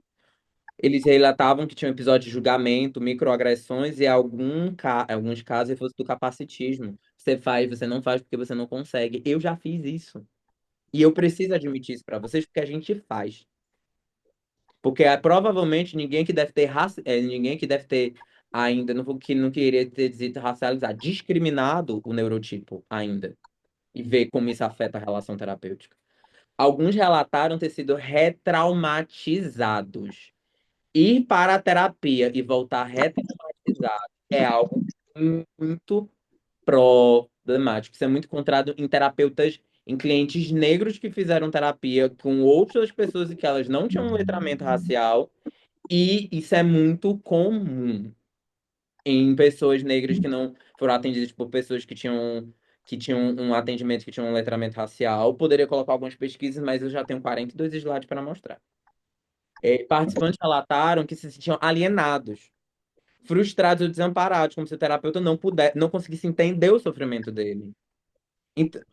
Eles relatavam que tinham episódios de julgamento, microagressões e alguns casos reforço do capacitismo. Você faz, você não faz porque você não consegue. Eu já fiz isso. E eu preciso admitir isso para vocês porque a gente faz. Porque provavelmente ninguém que deve ter ainda, que não queria ter dito racializar, discriminado o neurotipo ainda. E ver como isso afeta a relação terapêutica. Alguns relataram ter sido retraumatizados. Ir para a terapia e voltar retraumatizado é algo muito problemático. Isso é muito encontrado em terapeutas, em clientes negros que fizeram terapia com outras pessoas e que elas não tinham um letramento racial. E isso é muito comum em pessoas negras que não foram atendidas por pessoas que tinham um atendimento que tinha um letramento racial. Poderia colocar algumas pesquisas, mas eu já tenho 42 slides para mostrar. Participantes relataram que se sentiam alienados, frustrados ou desamparados, como se o terapeuta não conseguisse entender o sofrimento dele.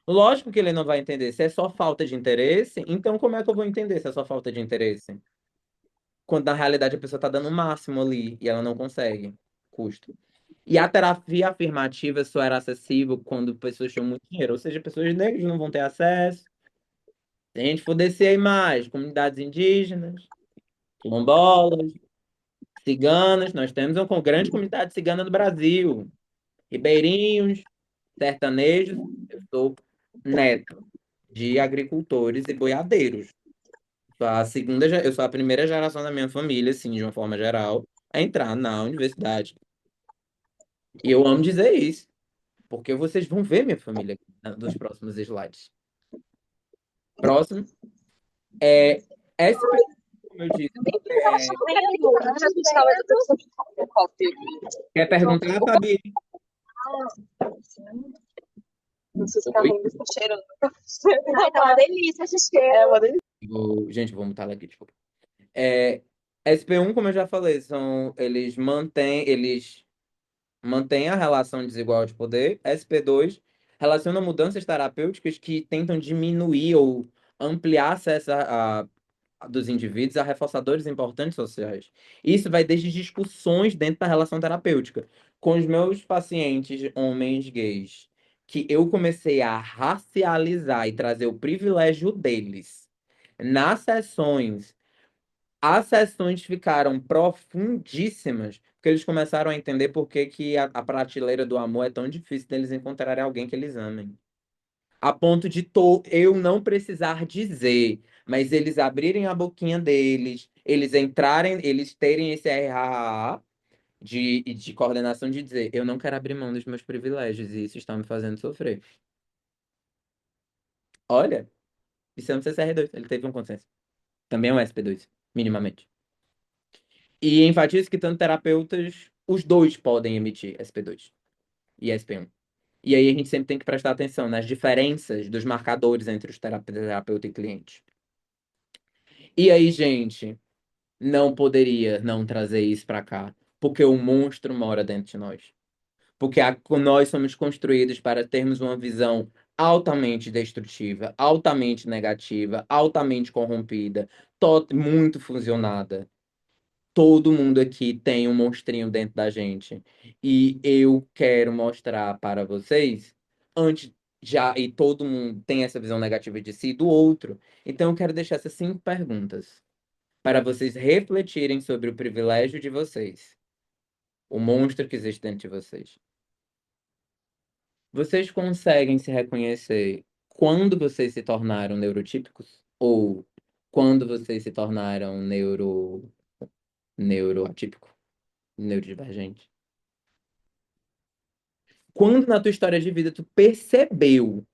Lógico que ele não vai entender. Se é só falta de interesse, então como é que eu vou entender se é só falta de interesse? Quando na realidade a pessoa está dando o máximo ali e ela não consegue. Custo. E a terapia afirmativa só era acessível quando pessoas tinham muito dinheiro, ou seja, pessoas negras não vão ter acesso. Se a gente for descer aí mais, comunidades indígenas, quilombolas, ciganas, nós temos uma grande comunidade cigana no Brasil. Ribeirinhos, sertanejos, eu sou neto. de agricultores e boiadeiros. Eu sou a primeira geração da minha família, assim, de uma forma geral, a entrar na universidade. E eu amo dizer isso, porque vocês vão ver minha família nos próximos slides. Próximo é SP, como eu disse. É, quer perguntar, Fabi? Vocês Oi? carregam está cheirando. Ai, tá uma delícia esse cheiro. É uma delícia. Gente, vou mutar ela aqui, desculpa. É, SP1, como eu já falei, eles mantêm a relação desigual de poder. SP2 relaciona mudanças terapêuticas que tentam diminuir ou ampliar acesso dos indivíduos a reforçadores importantes sociais. Isso vai desde discussões dentro da relação terapêutica. Com os meus pacientes homens gays, que eu comecei a racializar e trazer o privilégio deles nas sessões. As sessões ficaram profundíssimas, porque eles começaram a entender por que que a prateleira do amor é tão difícil deles encontrarem alguém que eles amem. A ponto de eu não precisar dizer, mas eles abrirem a boquinha deles, eles entrarem, eles terem esse RAA de coordenação de dizer, eu não quero abrir mão dos meus privilégios e isso está me fazendo sofrer. Olha, isso é um CCR2, ele teve um consenso. Também é um SP2, minimamente. E enfatizo que tanto terapeutas, os dois podem emitir SP2 e SP1. E aí a gente sempre tem que prestar atenção nas diferenças dos marcadores entre os terapeuta e cliente. E aí, gente, não poderia não trazer isso pra cá, porque o monstro mora dentro de nós. Porque nós somos construídos para termos uma visão altamente destrutiva, altamente negativa, altamente corrompida, muito fusionada. Todo mundo aqui tem um monstrinho dentro da gente. E eu quero mostrar para vocês, antes já, e todo mundo tem essa visão negativa de si e do outro. Então eu quero deixar essas 5 perguntas para vocês refletirem sobre o privilégio de vocês, o monstro que existe dentro de vocês. Vocês conseguem se reconhecer quando vocês se tornaram neurotípicos? Ou quando vocês se tornaram neuroatípico, neurodivergente? Quando na tua história de vida tu percebeu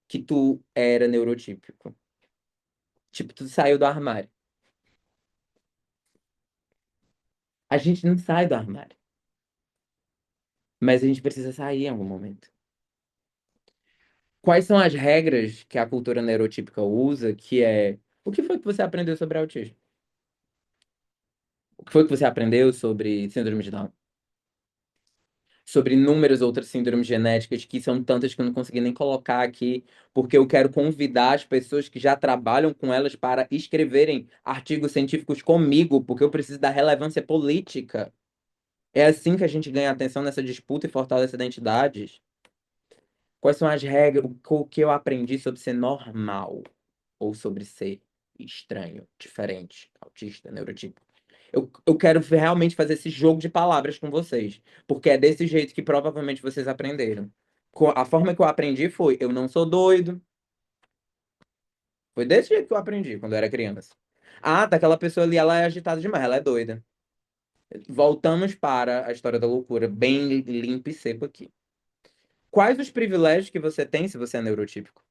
que tu era neurotípico? Tipo, tu saiu do armário. A gente não sai do armário, mas a gente precisa sair em algum momento. Quais são as regras que a cultura neurotípica usa, que é o que foi que você aprendeu sobre autismo? O que foi que você aprendeu sobre síndrome de Down? Sobre inúmeras outras síndromes genéticas, que são tantas que eu não consegui nem colocar aqui, porque eu quero convidar as pessoas que já trabalham com elas para escreverem artigos científicos comigo, porque eu preciso da relevância política. É assim que a gente ganha atenção nessa disputa e fortalece identidades. Quais são as regras, o que eu aprendi sobre ser normal ou sobre ser estranho, diferente, autista, neurotípico? Eu quero realmente fazer esse jogo de palavras com vocês, porque é desse jeito que provavelmente vocês aprenderam. A forma que eu aprendi foi: eu não sou doido. Foi desse jeito que eu aprendi quando eu era criança. Ah, daquela pessoa ali, ela é agitada demais, ela é doida. Voltamos para a história da loucura, bem limpo e seco aqui. Quais os privilégios que você tem se você é neurotípico?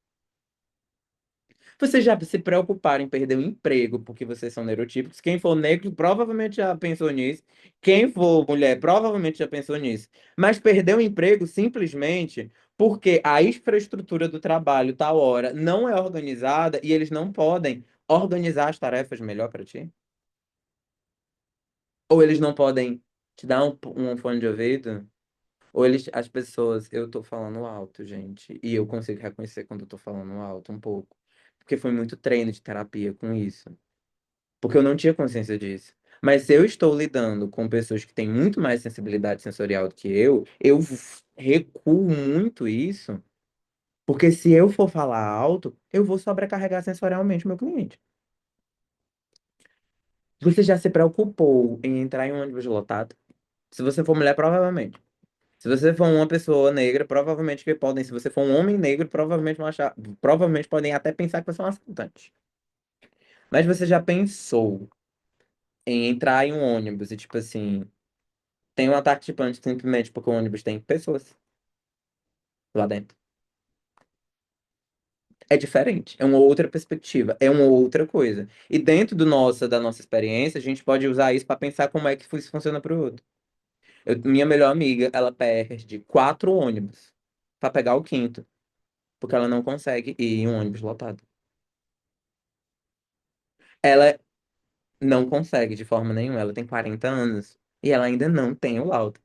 Vocês já se preocuparam em perder o emprego porque vocês são neurotípicos? Quem for negro provavelmente já pensou nisso. Quem for mulher provavelmente já pensou nisso. Mas perder o emprego simplesmente porque a infraestrutura do trabalho, tal hora, não é organizada e eles não podem organizar as tarefas melhor para ti? Ou eles não podem te dar um fone de ouvido? Ou as pessoas, eu tô falando alto, gente, e eu consigo reconhecer quando eu tô falando alto um pouco. Porque foi muito treino de terapia com isso. Porque eu não tinha consciência disso. Mas se eu estou lidando com pessoas que têm muito mais sensibilidade sensorial do que eu recuo muito isso. Porque se eu for falar alto, eu vou sobrecarregar sensorialmente o meu cliente. Você já se preocupou em entrar em um ônibus lotado? Se você for mulher, provavelmente. Se você for uma pessoa negra, provavelmente que podem, se você for um homem negro, provavelmente vão achar, provavelmente podem até pensar que você é um assaltante. Mas você já pensou em entrar em um ônibus e, tipo assim, tem um ataque de pânico simplesmente porque o ônibus tem pessoas lá dentro? É diferente, é uma outra perspectiva, é uma outra coisa. E dentro da nossa experiência, a gente pode usar isso para pensar como é que isso funciona para o outro. Minha melhor amiga, ela perde 4 ônibus para pegar o quinto, porque ela não consegue ir em um ônibus lotado. Ela não consegue de forma nenhuma, ela tem 40 anos e ela ainda não tem o laudo,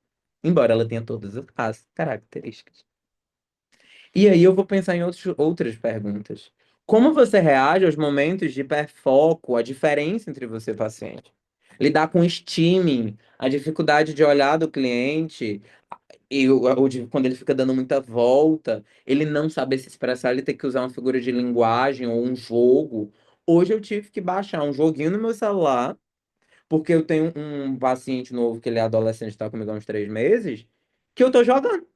embora ela tenha todas as características. E aí eu vou pensar em outras perguntas. Como você reage aos momentos de hiperfoco, a diferença entre você e o paciente? Lidar com steaming, a dificuldade de olhar do cliente, quando ele fica dando muita volta, ele não saber se expressar, ele ter que usar uma figura de linguagem ou um jogo. Hoje eu tive que baixar um joguinho no meu celular, porque eu tenho um paciente novo que ele é adolescente, está comigo há uns 3 meses, que eu tô jogando.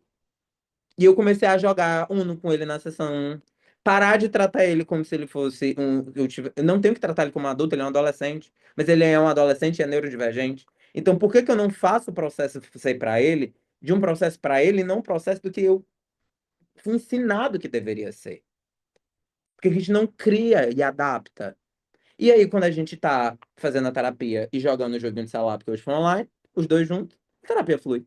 E eu comecei a jogar Uno com ele na sessão 1. Parar de tratar ele como se ele fosse um. Eu não tenho que tratar ele como um adulto, ele é um adolescente. Mas ele é um adolescente e é neurodivergente. Então, por que que eu não faço o processo ser para ele, de um processo para ele, e não um processo do que eu fui ensinado que deveria ser? Porque a gente não cria e adapta. E aí, quando a gente tá fazendo a terapia e jogando o joguinho de celular, porque hoje foi online, os dois juntos, a terapia flui.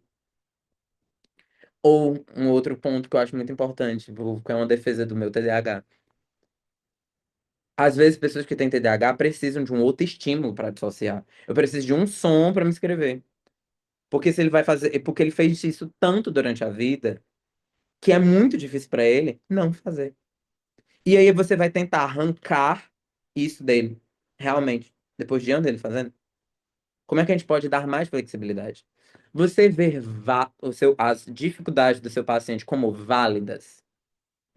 Ou um outro ponto que eu acho muito importante, que é uma defesa do meu TDAH. Às vezes, pessoas que têm TDAH precisam de um outro estímulo para dissociar. Eu preciso de um som para me escrever. Porque se ele vai fazer, porque ele fez isso tanto durante a vida, que é muito difícil para ele não fazer. E aí você vai tentar arrancar isso dele, realmente, depois de anos ele fazendo. Como é que a gente pode dar mais flexibilidade? Você ver as dificuldades do seu paciente como válidas.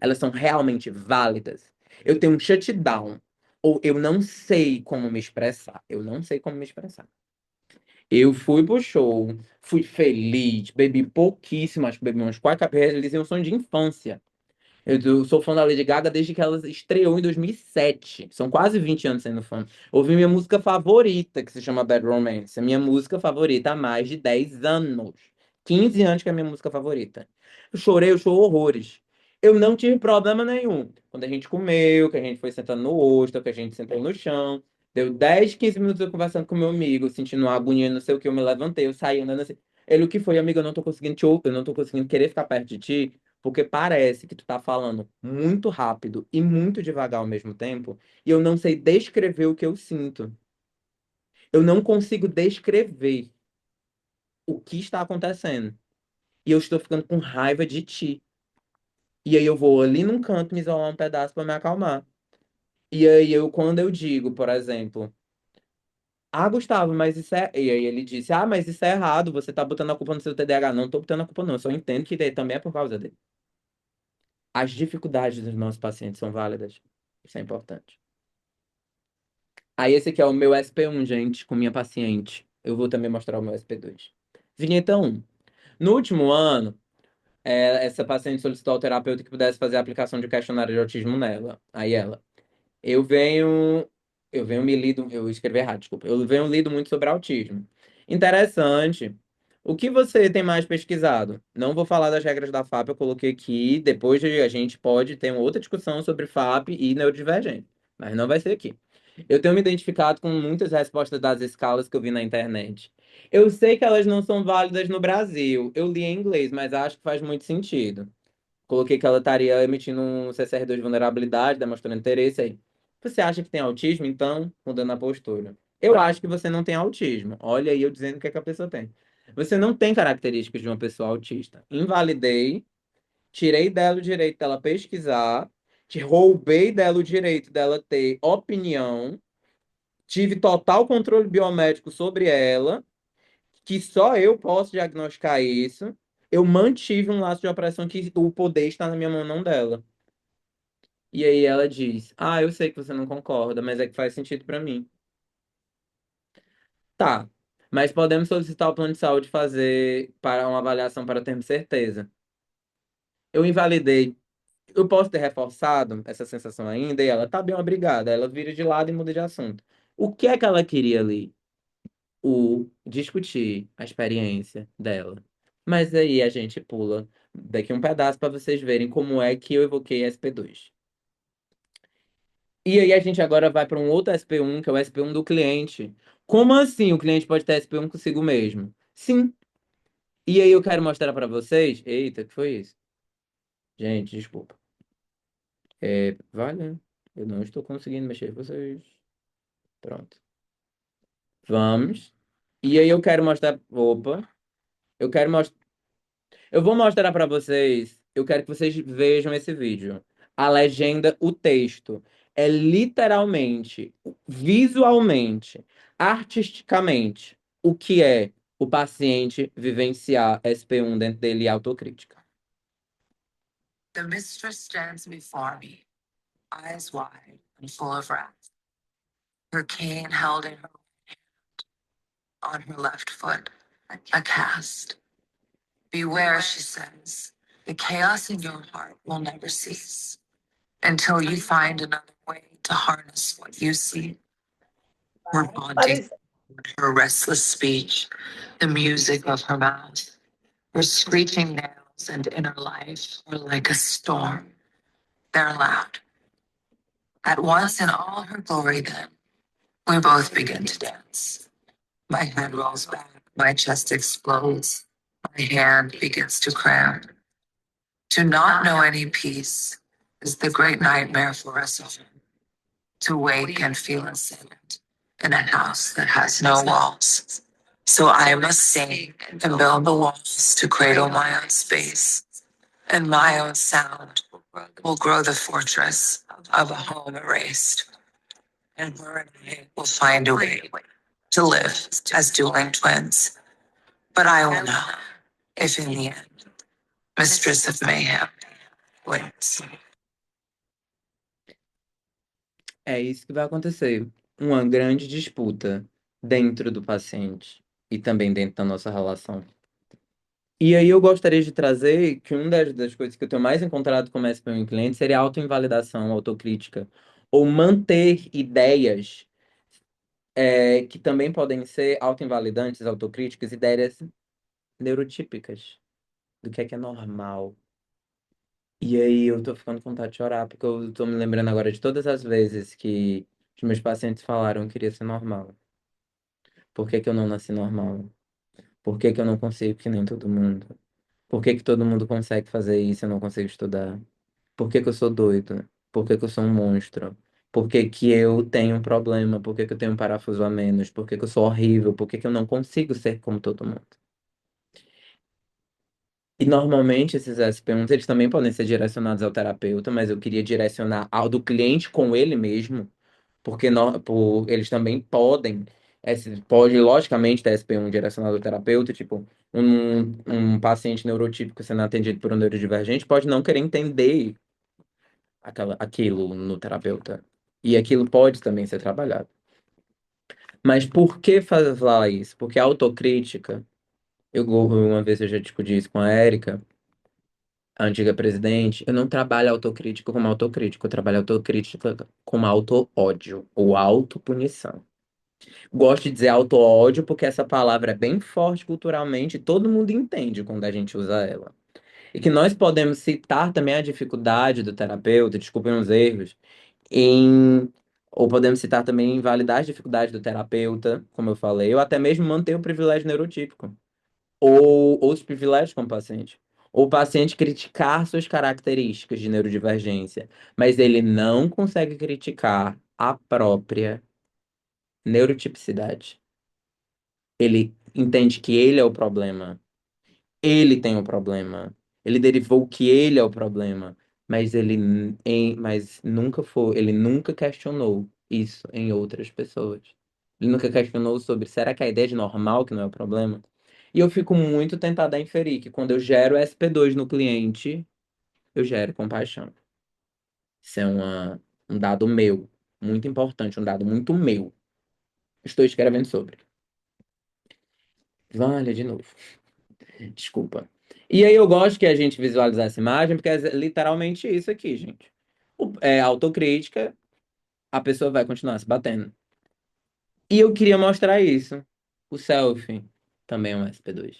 Elas são realmente válidas. Eu tenho um shutdown. Ou eu não sei como me expressar. Eu não sei como me expressar. Eu fui pro show, fui feliz, bebi pouquíssimo, acho que bebi umas 4 realizei um sonho de infância. Eu sou fã da Lady Gaga desde que ela estreou em 2007. São quase 20 anos sendo fã. Ouvi minha música favorita, que se chama Bad Romance. A minha música favorita há mais de 10 anos. 15 anos que é a minha música favorita. Eu chorei horrores. Eu não tive problema nenhum. Quando a gente comeu, que a gente foi sentando no rosto, que a gente sentou no chão. Deu 10, 15 minutos eu conversando com meu amigo, sentindo uma agonia, não sei o que, eu me levantei, eu saí andando assim. Ele, o que foi, amigo? Eu não tô conseguindo te ouvir, eu não tô conseguindo querer ficar perto de ti. Porque parece que tu tá falando muito rápido e muito devagar ao mesmo tempo, e eu não sei descrever o que eu sinto. Eu não consigo descrever o que está acontecendo. E eu estou ficando com raiva de ti. E aí eu vou ali num canto me isolar um pedaço para me acalmar. E aí quando eu digo, por exemplo, ah, Gustavo, mas isso é. E aí ele disse, ah, mas isso é errado, você tá botando a culpa no seu TDAH. Não tô botando a culpa, não. Eu só entendo que também é por causa dele. As dificuldades dos nossos pacientes são válidas. Isso é importante. Aí esse aqui é o meu SP1, gente, com minha paciente. Eu vou também mostrar o meu SP2. Vinheta 1. No último ano, essa paciente solicitou ao terapeuta que pudesse fazer a aplicação de questionário de autismo nela. Aí ela, eu venho, eu venho me lido, eu escrevi errado, desculpa. Eu venho lido muito sobre autismo. Interessante. O que você tem mais pesquisado? Não vou falar das regras da FAP, eu coloquei aqui. Depois a gente pode ter uma outra discussão sobre FAP e neurodivergente, mas não vai ser aqui. Eu tenho me identificado com muitas respostas das escalas que eu vi na internet. Eu sei que elas não são válidas no Brasil. Eu li em inglês, mas acho que faz muito sentido. Coloquei que ela estaria emitindo um CCR2 de vulnerabilidade, demonstrando interesse aí. Você acha que tem autismo? Então, mudando a postura. Eu acho que você não tem autismo. Olha aí eu dizendo o que é que a pessoa tem. Você não tem características de uma pessoa autista. Invalidei, tirei dela o direito dela pesquisar, te roubei dela o direito dela ter opinião, tive total controle biomédico sobre ela, que só eu posso diagnosticar isso. Eu mantive um laço de opressão que o poder está na minha mão, não dela. E aí ela diz: ah, eu sei que você não concorda, mas é que faz sentido pra mim. Tá. Mas podemos solicitar ao plano de saúde fazer para uma avaliação para termos certeza. Eu invalidei. Eu posso ter reforçado essa sensação ainda e ela tá bem, obrigada. Ela vira de lado e muda de assunto. O que é que ela queria ali? O discutir a experiência dela. Mas aí a gente pula daqui um pedaço para vocês verem como é que eu evoquei SP2. E aí a gente agora vai para um outro SP1, que é o SP1 do cliente. Como assim o cliente pode ter SP1 consigo mesmo? Sim. E aí eu quero mostrar para vocês. Eita, que foi isso? Gente, desculpa. Vale, eu não estou conseguindo mexer com vocês. Pronto. Vamos. E aí eu quero mostrar. Opa. Eu quero mostrar. Eu vou mostrar para vocês. Eu quero que vocês vejam esse vídeo. A legenda, o texto. É literalmente, visualmente, artisticamente, o que é o paciente vivenciar SP1 dentro dele e autocrítica. The mistress stands before me, eyes wide and full of wrath, her cane held in her on her left foot, a cast. Beware, she says, the chaos in your heart will never cease until you find another way to harness what you see. Her haunting, her restless speech, the music of her mouth, her screeching nails and inner life are like a storm. They're loud. At once in all her glory, then, we both begin to dance. My head rolls back, my chest explodes, my hand begins to cramp. To not know any peace is the great nightmare for us all. To wake and feel unsettled in a house that has no walls. So I must sing and build the walls to cradle my own space, and my own sound will grow the fortress of a home erased. And her and I will find a way to live as dueling twins. But I will know if in the end, Mistress of Mayhem wins. É isso que vai acontecer. Uma grande disputa dentro do paciente e também dentro da nossa relação. E aí eu gostaria de trazer que uma das coisas que eu tenho mais encontrado como SPM em cliente seria a autoinvalidação, autocrítica, ou manter ideias que também podem ser autoinvalidantes, autocríticas, ideias neurotípicas do que é normal. E aí eu tô ficando com vontade de chorar, porque eu tô me lembrando agora de todas as vezes que os meus pacientes falaram que queria ser normal. Por que que eu não nasci normal? Por que que eu não consigo que nem todo mundo? Por que que todo mundo consegue fazer isso e eu não consigo estudar? Por que que eu sou doido? Por que que eu sou um monstro? Por que que eu tenho um problema? Por que que eu tenho um parafuso a menos? Por que que eu sou horrível? Por que que eu não consigo ser como todo mundo? E normalmente esses SP1s, eles também podem ser direcionados ao terapeuta, mas eu queria direcionar ao do cliente com ele mesmo, porque eles também podem, pode logicamente ter SP1 direcionado ao terapeuta, tipo, um paciente neurotípico sendo atendido por um neurodivergente pode não querer entender aquilo no terapeuta. E aquilo pode também ser trabalhado. Mas por que falar isso? Porque a autocrítica, uma vez eu já discuti isso com a Érica, a antiga presidente, eu não trabalho autocrítica como autocrítica, eu trabalho autocrítica como auto-ódio ou autopunição. Gosto de dizer auto-ódio porque essa palavra é bem forte culturalmente e todo mundo entende quando a gente usa ela. E que nós podemos citar também a dificuldade do terapeuta, desculpem os erros, em. Ou podemos citar também invalidar as dificuldades do terapeuta, como eu falei, ou até mesmo manter o privilégio neurotípico ou outros privilégios como paciente. Ou o paciente criticar suas características de neurodivergência, mas ele não consegue criticar a própria neurotipicidade. Ele entende que ele é o problema. Ele tem o problema. Ele derivou que ele é o problema, mas mas nunca foi, ele nunca questionou isso em outras pessoas. Ele nunca questionou sobre, será que a ideia de normal que não é o problema? E eu fico muito tentado a inferir que quando eu gero SP2 no cliente, eu gero compaixão. Isso é um dado meu, muito importante, um dado muito meu. Estou escrevendo sobre. Vale, de novo. Desculpa. E aí eu gosto que a gente visualizar essa imagem, porque é literalmente isso aqui, gente. É autocrítica, a pessoa vai continuar se batendo. E eu queria mostrar isso. O selfie também é um SP2.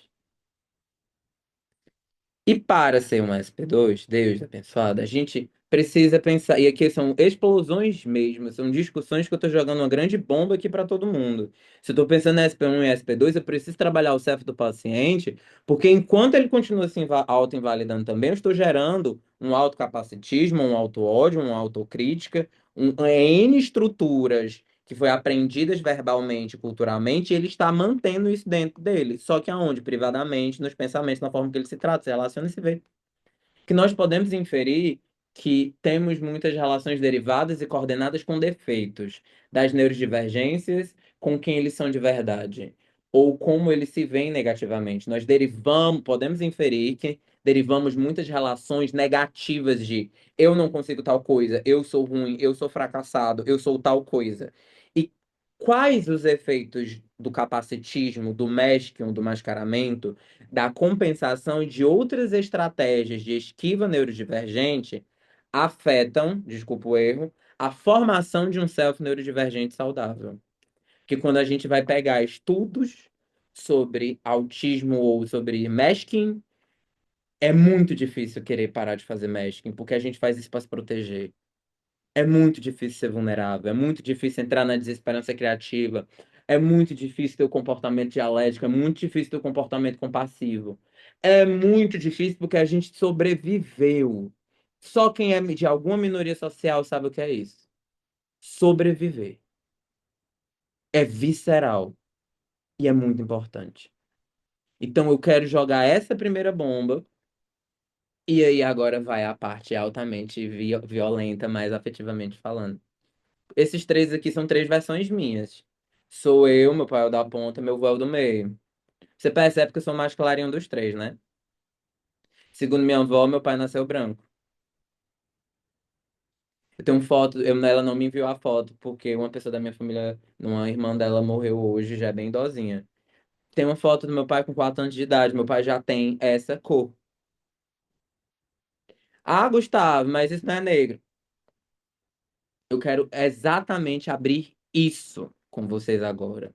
E para ser um SP2, Deus abençoado, a gente precisa pensar. E aqui são explosões mesmo, são discussões que eu tô jogando uma grande bomba aqui para todo mundo. Se eu tô pensando em SP1 e SP2, eu preciso trabalhar o self do paciente, porque enquanto ele continua se auto-invalidando também, eu estou gerando um autocapacitismo, um auto-ódio, uma autocrítica, N estruturas que foi aprendidas verbalmente, culturalmente, e ele está mantendo isso dentro dele. Só que aonde? Privadamente, nos pensamentos, na forma que ele se trata, se relaciona e se vê que nós podemos inferir que temos muitas relações derivadas e coordenadas com defeitos das neurodivergências com quem eles são de verdade, ou como eles se veem negativamente. Nós derivamos, podemos inferir que derivamos muitas relações negativas de eu não consigo tal coisa, eu sou ruim, eu sou fracassado, eu sou tal coisa. E quais os efeitos do capacitismo, do masking, do mascaramento, da compensação de outras estratégias de esquiva neurodivergente afetam, desculpa o erro, a formação de um self neurodivergente saudável. Que quando a gente vai pegar estudos sobre autismo ou sobre masking, é muito difícil querer parar de fazer masking, porque a gente faz isso para se proteger. É muito difícil ser vulnerável, é muito difícil entrar na desesperança criativa, é muito difícil ter o comportamento dialético, é muito difícil ter o comportamento compassivo. É muito difícil porque a gente sobreviveu. Só quem é de alguma minoria social sabe o que é isso. Sobreviver. É visceral e é muito importante. Então eu quero jogar essa primeira bomba e aí agora vai a parte altamente violenta, mais afetivamente falando. Esses três aqui são três versões minhas. Sou eu, meu pai é o da ponta, meu avô é o do meio. Você percebe que eu sou mais clarinho dos três, né? Segundo minha avó, meu pai nasceu branco. Eu tenho foto, ela não me enviou a foto, porque uma pessoa da minha família, uma irmã dela morreu hoje, já é bem idosinha. Tem uma foto do meu pai com 4 anos de idade, meu pai já tem essa cor. Ah, Gustavo, mas isso não é negro. Eu quero exatamente abrir isso com vocês agora.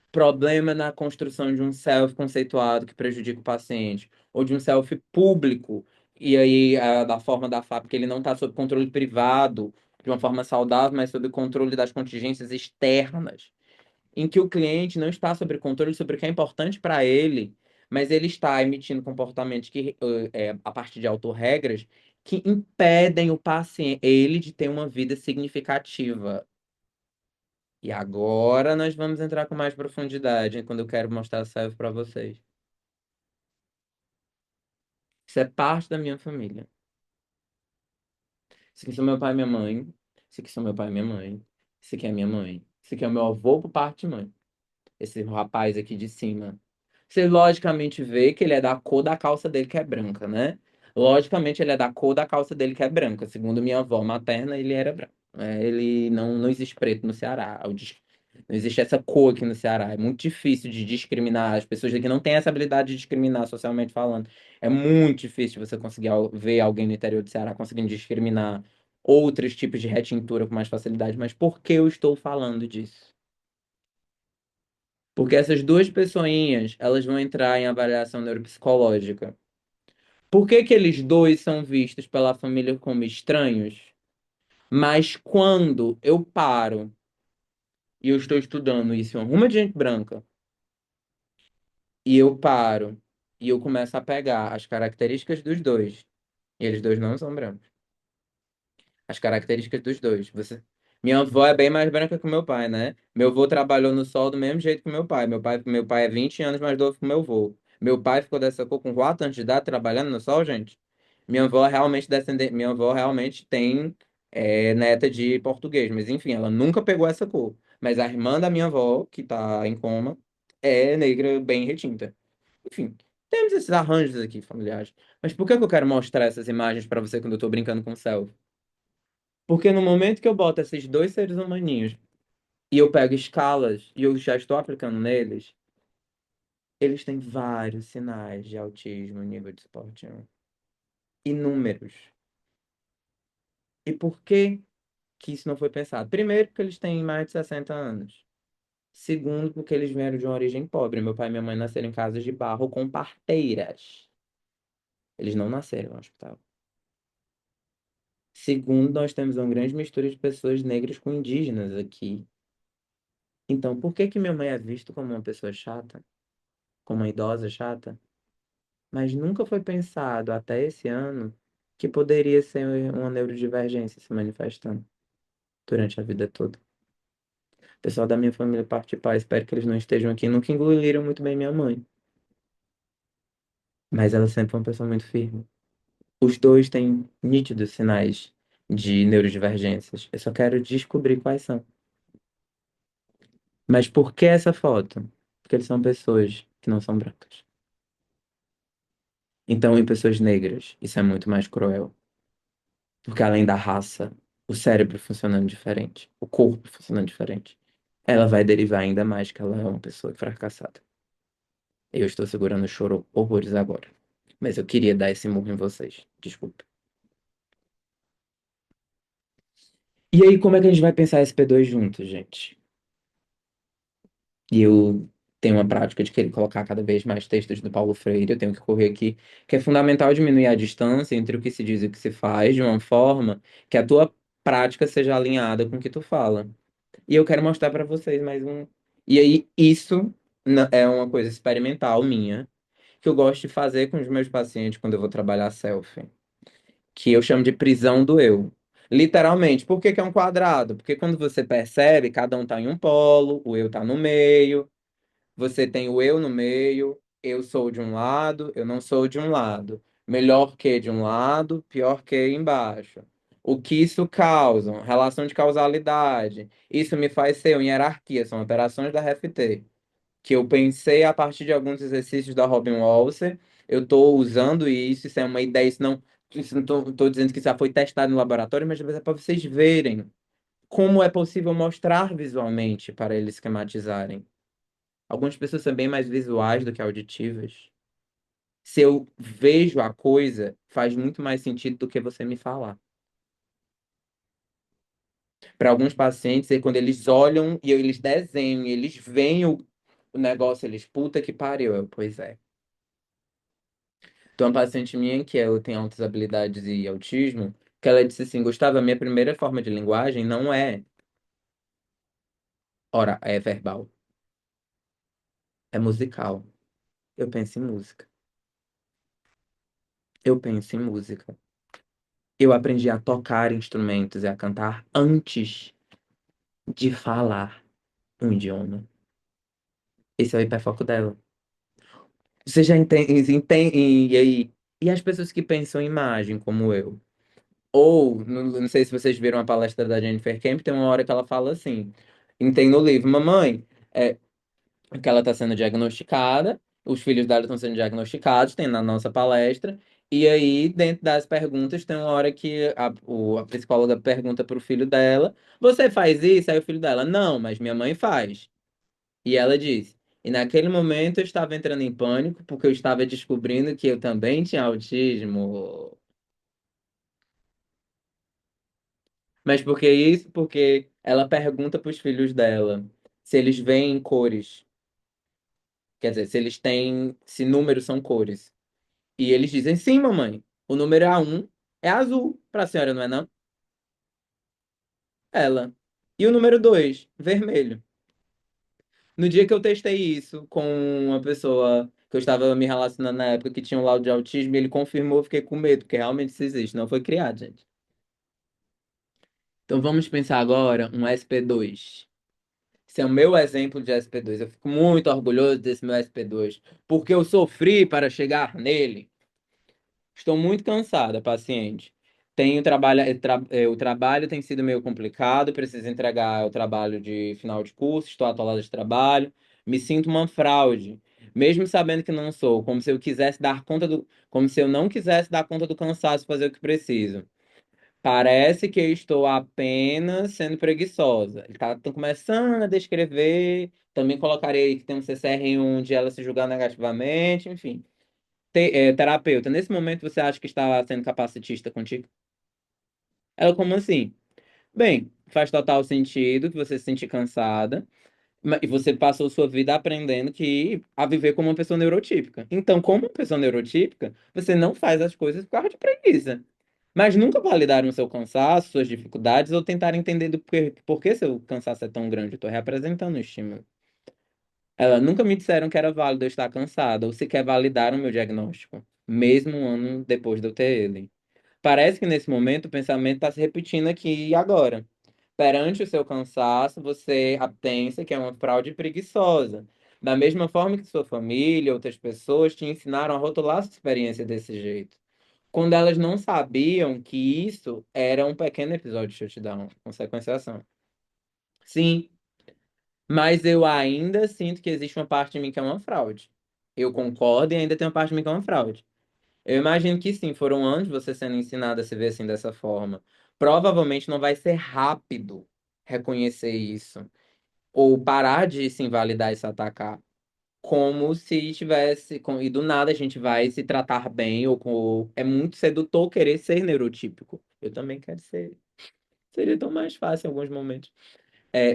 Problema na construção de um self conceituado que prejudica o paciente, ou de um self público, e aí da forma da FAP, que ele não está sob controle privado, de uma forma saudável, mas sob controle das contingências externas, em que o cliente não está sob controle sobre o que é importante para ele, mas ele está emitindo comportamentos que, a partir de autorregras, que impedem o paciente, ele de ter uma vida significativa. E agora nós vamos entrar com mais profundidade, quando eu quero mostrar a selfie para vocês. Isso é parte da minha família. Isso aqui são meu pai e minha mãe. Isso aqui são meu pai e minha mãe. Isso aqui é minha mãe. Isso aqui é o meu avô por parte de mãe. Esse rapaz aqui de cima. Você logicamente vê que ele é da cor da calça dele, que é branca, né? Logicamente ele é da cor da calça dele, que é branca. Segundo minha avó materna, ele era branco. Ele não existe preto no Ceará. Não existe essa cor aqui no Ceará. É muito difícil de discriminar. As pessoas aqui não têm essa habilidade de discriminar socialmente falando. É muito difícil você conseguir ver alguém no interior do Ceará conseguindo discriminar outros tipos de retintura com mais facilidade. Mas por que eu estou falando disso? Porque essas duas pessoinhas, elas vão entrar em avaliação neuropsicológica. Por que que eles dois são vistos pela família como estranhos? Mas quando eu paro e eu estou estudando isso em uma de gente branca, e eu paro e eu começo a pegar as características dos dois, e eles dois não são brancos. As características dos dois. Minha avó é bem mais branca que o meu pai, né? Meu avô trabalhou no sol do mesmo jeito que meu pai. Meu pai é 20 anos mais novo que meu avô. Meu pai ficou dessa cor com 4 anos de idade trabalhando no sol, gente. Minha avó realmente tem neta de português, mas enfim, ela nunca pegou essa cor. Mas a irmã da minha avó, que tá em coma, é negra bem retinta. Enfim, temos esses arranjos aqui familiares. Mas por que que eu quero mostrar essas imagens pra você quando eu tô brincando com o céu? Porque no momento que eu boto esses dois seres humaninhos e eu pego escalas e eu já estou aplicando neles, Eles têm vários sinais de autismo nível de suporte 1. Inúmeros. E por que que isso não foi pensado? Primeiro, porque eles têm mais de 60 anos. Segundo, porque eles vieram de uma origem pobre. Meu pai e minha mãe nasceram em casas de barro com parteiras. Eles não nasceram no hospital. Segundo, nós temos uma grande mistura de pessoas negras com indígenas aqui. Então, por que que minha mãe é vista como uma pessoa chata? Como uma idosa chata? Mas nunca foi pensado até esse ano que poderia ser uma neurodivergência se manifestando durante a vida toda. O pessoal da minha família parte de pai, espero que eles não estejam aqui, nunca engoliram muito bem minha mãe. Mas ela sempre foi uma pessoa muito firme. Os dois têm nítidos sinais de neurodivergências. Eu só quero descobrir quais são. Mas por que essa foto? Porque eles são pessoas que não são brancas. Então, em pessoas negras, isso é muito mais cruel. Porque além da raça, o cérebro funcionando diferente, o corpo funcionando diferente, ela vai derivar ainda mais que ela é uma pessoa fracassada. Eu estou segurando o choro horrores agora. Mas eu queria dar esse murro em vocês. Desculpa. E aí, como é que a gente vai pensar SP2 juntos, gente? E eu tenho uma prática de querer colocar cada vez mais textos do Paulo Freire, eu tenho que correr aqui, que é fundamental diminuir a distância entre o que se diz e o que se faz, de uma forma que a tua prática seja alinhada com o que tu fala. E eu quero mostrar para vocês mais um. E aí, isso é uma coisa experimental minha, que eu gosto de fazer com os meus pacientes quando eu vou trabalhar selfie, que eu chamo de prisão do eu. Literalmente, por que que é um quadrado? Porque quando você percebe, cada um tá em um polo, o eu tá no meio, você tem o eu no meio, eu sou de um lado, eu não sou de um lado. Melhor que de um lado, pior que embaixo. O que isso causa? Relação de causalidade. Isso me faz ser uma hierarquia, são operações da RFT. Que eu pensei a partir de alguns exercícios da Robin Walser. Eu estou usando isso é uma ideia, isso não tô dizendo que isso já foi testado no laboratório, mas é para vocês verem como é possível mostrar visualmente para eles esquematizarem. Algumas pessoas são bem mais visuais do que auditivas. Se eu vejo a coisa, faz muito mais sentido do que você me falar. Para alguns pacientes, é quando eles olham e eles desenham, e eles veem o negócio, eles, puta que pariu. Pois é. Então, uma paciente minha que ela tem altas habilidades e autismo, que ela disse assim, Gustavo, a minha primeira forma de linguagem não é, ora, é verbal, é musical. Eu penso em música. Eu penso em música. Eu aprendi a tocar instrumentos e a cantar antes de falar um idioma. Esse é o hiperfoco dela. Você já entende, e aí? E as pessoas que pensam em imagem, como eu? Ou, não sei se vocês viram a palestra da Jennifer Kemp, tem uma hora que ela fala assim, tem no livro, mamãe, que ela está sendo diagnosticada, os filhos dela estão sendo diagnosticados, tem na nossa palestra, e aí, dentro das perguntas, tem uma hora que a psicóloga pergunta para o filho dela, você faz isso? Aí o filho dela, não, mas minha mãe faz. E ela diz, e naquele momento eu estava entrando em pânico, porque eu estava descobrindo que eu também tinha autismo. Mas por que isso? Porque ela pergunta para os filhos dela se eles veem cores. Quer dizer, se eles têm, se números são cores. E eles dizem, sim, mamãe. O número A1 é azul. Para a senhora, não é não? Ela. E o número 2 vermelho. No dia que eu testei isso com uma pessoa que eu estava me relacionando na época que tinha um laudo de autismo, ele confirmou, eu fiquei com medo, porque realmente isso existe, não foi criado, gente. Então vamos pensar agora um SP2. Esse é o meu exemplo de SP2. Eu fico muito orgulhoso desse meu SP2, porque eu sofri para chegar nele. Estou muito cansada, paciente. Tenho trabalho, o trabalho tem sido meio complicado, preciso entregar o trabalho de final de curso, estou atolada de trabalho, me sinto uma fraude, mesmo sabendo que não sou, como se eu quisesse dar conta como se eu não quisesse dar conta do cansaço, fazer o que preciso. Parece que eu estou apenas sendo preguiçosa. Ele tá começando a descrever Também colocaria aí que tem um CCR1 de ela se julgar negativamente, enfim. Terapeuta, nesse momento você acha que está sendo capacitista contigo? Ela, como assim? Bem, faz total sentido que você se sentir cansada, e você passou sua vida aprendendo a viver como uma pessoa neurotípica. Então, como uma pessoa neurotípica, você não faz as coisas por causa de preguiça. Mas nunca validaram o seu cansaço, suas dificuldades, ou tentaram entender por que seu cansaço é tão grande. Eu estou representando o estímulo. Ela nunca me disseram que era válido eu estar cansada, ou sequer validaram o meu diagnóstico, mesmo um ano depois de eu ter ele. Parece que nesse momento o pensamento está se repetindo aqui e agora. Perante o seu cansaço, você pensa que é uma fraude preguiçosa. Da mesma forma que sua família, outras pessoas te ensinaram a rotular sua experiência desse jeito. Quando elas não sabiam que isso era um pequeno episódio de shutdown, consequência ação. Sim, mas eu ainda sinto que existe uma parte de mim que é uma fraude. Eu concordo e ainda tem uma parte de mim que é uma fraude. Eu imagino que sim, foram anos você sendo ensinado a se ver assim dessa forma. Provavelmente não vai ser rápido reconhecer isso ou parar de se invalidar e se atacar, como se tivesse e do nada a gente vai se tratar bem é muito sedutor querer ser neurotípico. Eu também quero ser. Seria tão mais fácil em alguns momentos.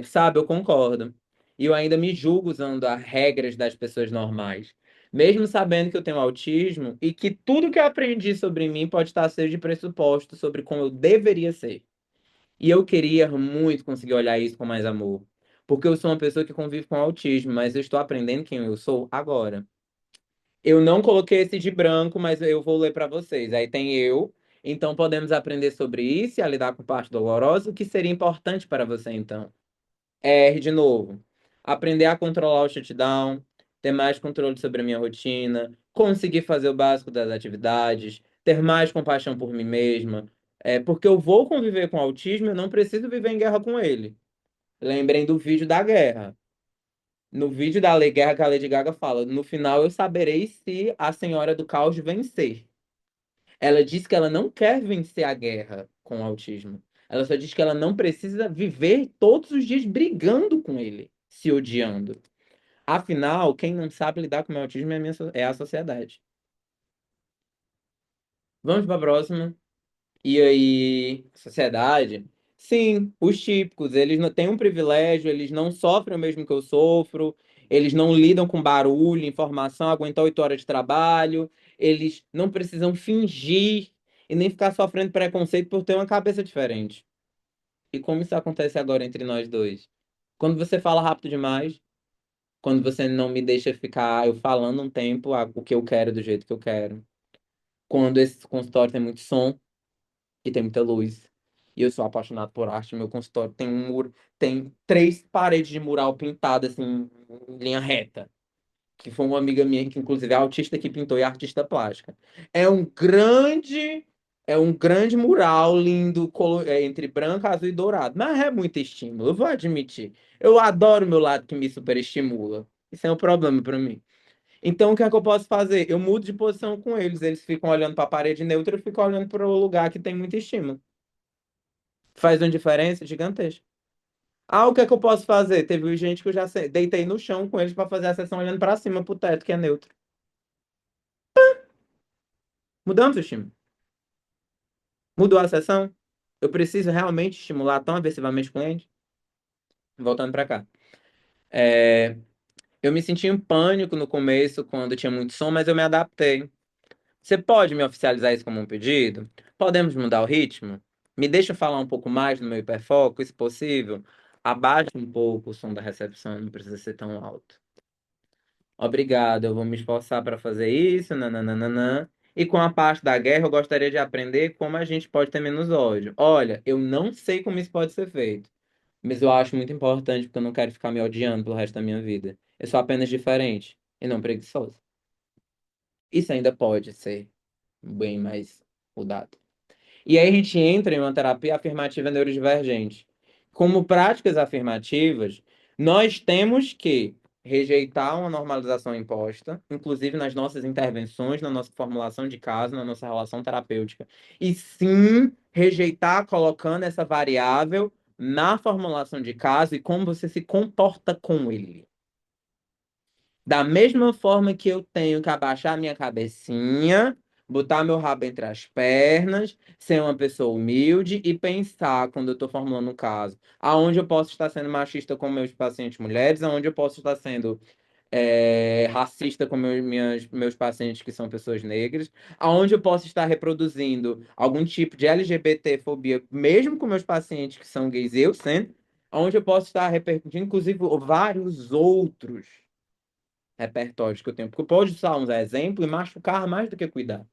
Sabe, eu concordo. E eu ainda me julgo usando as regras das pessoas normais. Mesmo sabendo que eu tenho autismo e que tudo que eu aprendi sobre mim pode estar cheio de pressuposto sobre como eu deveria ser. E eu queria muito conseguir olhar isso com mais amor. Porque eu sou uma pessoa que convive com autismo, mas eu estou aprendendo quem eu sou agora. Eu não coloquei esse de branco, mas eu vou ler para vocês. Aí tem eu. Então podemos aprender sobre isso e a lidar com parte dolorosa, o que seria importante para você então. R de novo. Aprender a controlar o shutdown, ter mais controle sobre a minha rotina, conseguir fazer o básico das atividades, ter mais compaixão por mim mesma. Porque eu vou conviver com autismo, eu não preciso viver em guerra com ele. Lembrem do vídeo da guerra. No vídeo da Guerra que a Lady Gaga fala, no final eu saberei se a Senhora do Caos vencer. Ela diz que ela não quer vencer a guerra com o autismo. Ela só diz que ela não precisa viver todos os dias brigando com ele, se odiando. Afinal, quem não sabe lidar com o autismo é a sociedade. Vamos para a próxima. E aí, sociedade? Sim, os típicos, eles não têm um privilégio, eles não sofrem o mesmo que eu sofro, eles não lidam com barulho, informação, aguentar 8 horas de trabalho, eles não precisam fingir e nem ficar sofrendo preconceito por ter uma cabeça diferente. E como isso acontece agora entre nós dois? Quando você fala rápido demais, quando você não me deixa ficar eu falando um tempo o que eu quero do jeito que eu quero. Quando esse consultório tem muito som e tem muita luz. E eu sou apaixonado por arte. Meu consultório tem um muro, tem 3 paredes de mural pintadas assim, em linha reta. Que foi uma amiga minha, que inclusive é autista que pintou e é artista plástica. É um grande, é um grande mural lindo, entre branco, azul e dourado. Mas é muito estímulo, eu vou admitir. Eu adoro o meu lado que me superestimula. Isso é um problema pra mim. Então, o que é que eu posso fazer? Eu mudo de posição com eles. Eles ficam olhando para a parede neutra, eu fico olhando para o lugar que tem muito estímulo. Faz uma diferença gigantesca. Ah, o que é que eu posso fazer? Teve gente que eu já deitei no chão com eles para fazer a sessão olhando para cima, pro teto, que é neutro. Mudamos o estímulo. Mudou a sessão? Eu preciso realmente estimular tão agressivamente o cliente? Voltando para cá. É, eu me senti em pânico no começo, quando tinha muito som, mas eu me adaptei. Você pode me oficializar isso como um pedido? Podemos mudar o ritmo? Me deixa falar um pouco mais no meu hiperfoco, se possível? Abaixe um pouco o som da recepção, não precisa ser tão alto. Obrigado, eu vou me esforçar para fazer isso, nananana. E com a parte da guerra, eu gostaria de aprender como a gente pode ter menos ódio. Olha, eu não sei como isso pode ser feito, mas eu acho muito importante porque eu não quero ficar me odiando pelo resto da minha vida. Eu sou apenas diferente e não preguiçoso. Isso ainda pode ser bem mais mudado. E aí a gente entra em uma terapia afirmativa neurodivergente. Como práticas afirmativas, nós temos que rejeitar uma normalização imposta, inclusive nas nossas intervenções, na nossa formulação de caso, na nossa relação terapêutica. E sim, rejeitar colocando essa variável na formulação de caso e como você se comporta com ele. Da mesma forma que eu tenho que abaixar minha cabecinha, botar meu rabo entre as pernas, ser uma pessoa humilde e pensar, quando eu estou formulando um caso, aonde eu posso estar sendo machista com meus pacientes mulheres, aonde eu posso estar sendo racista com meus pacientes que são pessoas negras, aonde eu posso estar reproduzindo algum tipo de LGBT-fobia, mesmo com meus pacientes que são gays, eu sendo, aonde eu posso estar repercutindo, inclusive, vários outros repertórios que eu tenho, porque pode usar um exemplo e machucar mais do que cuidar.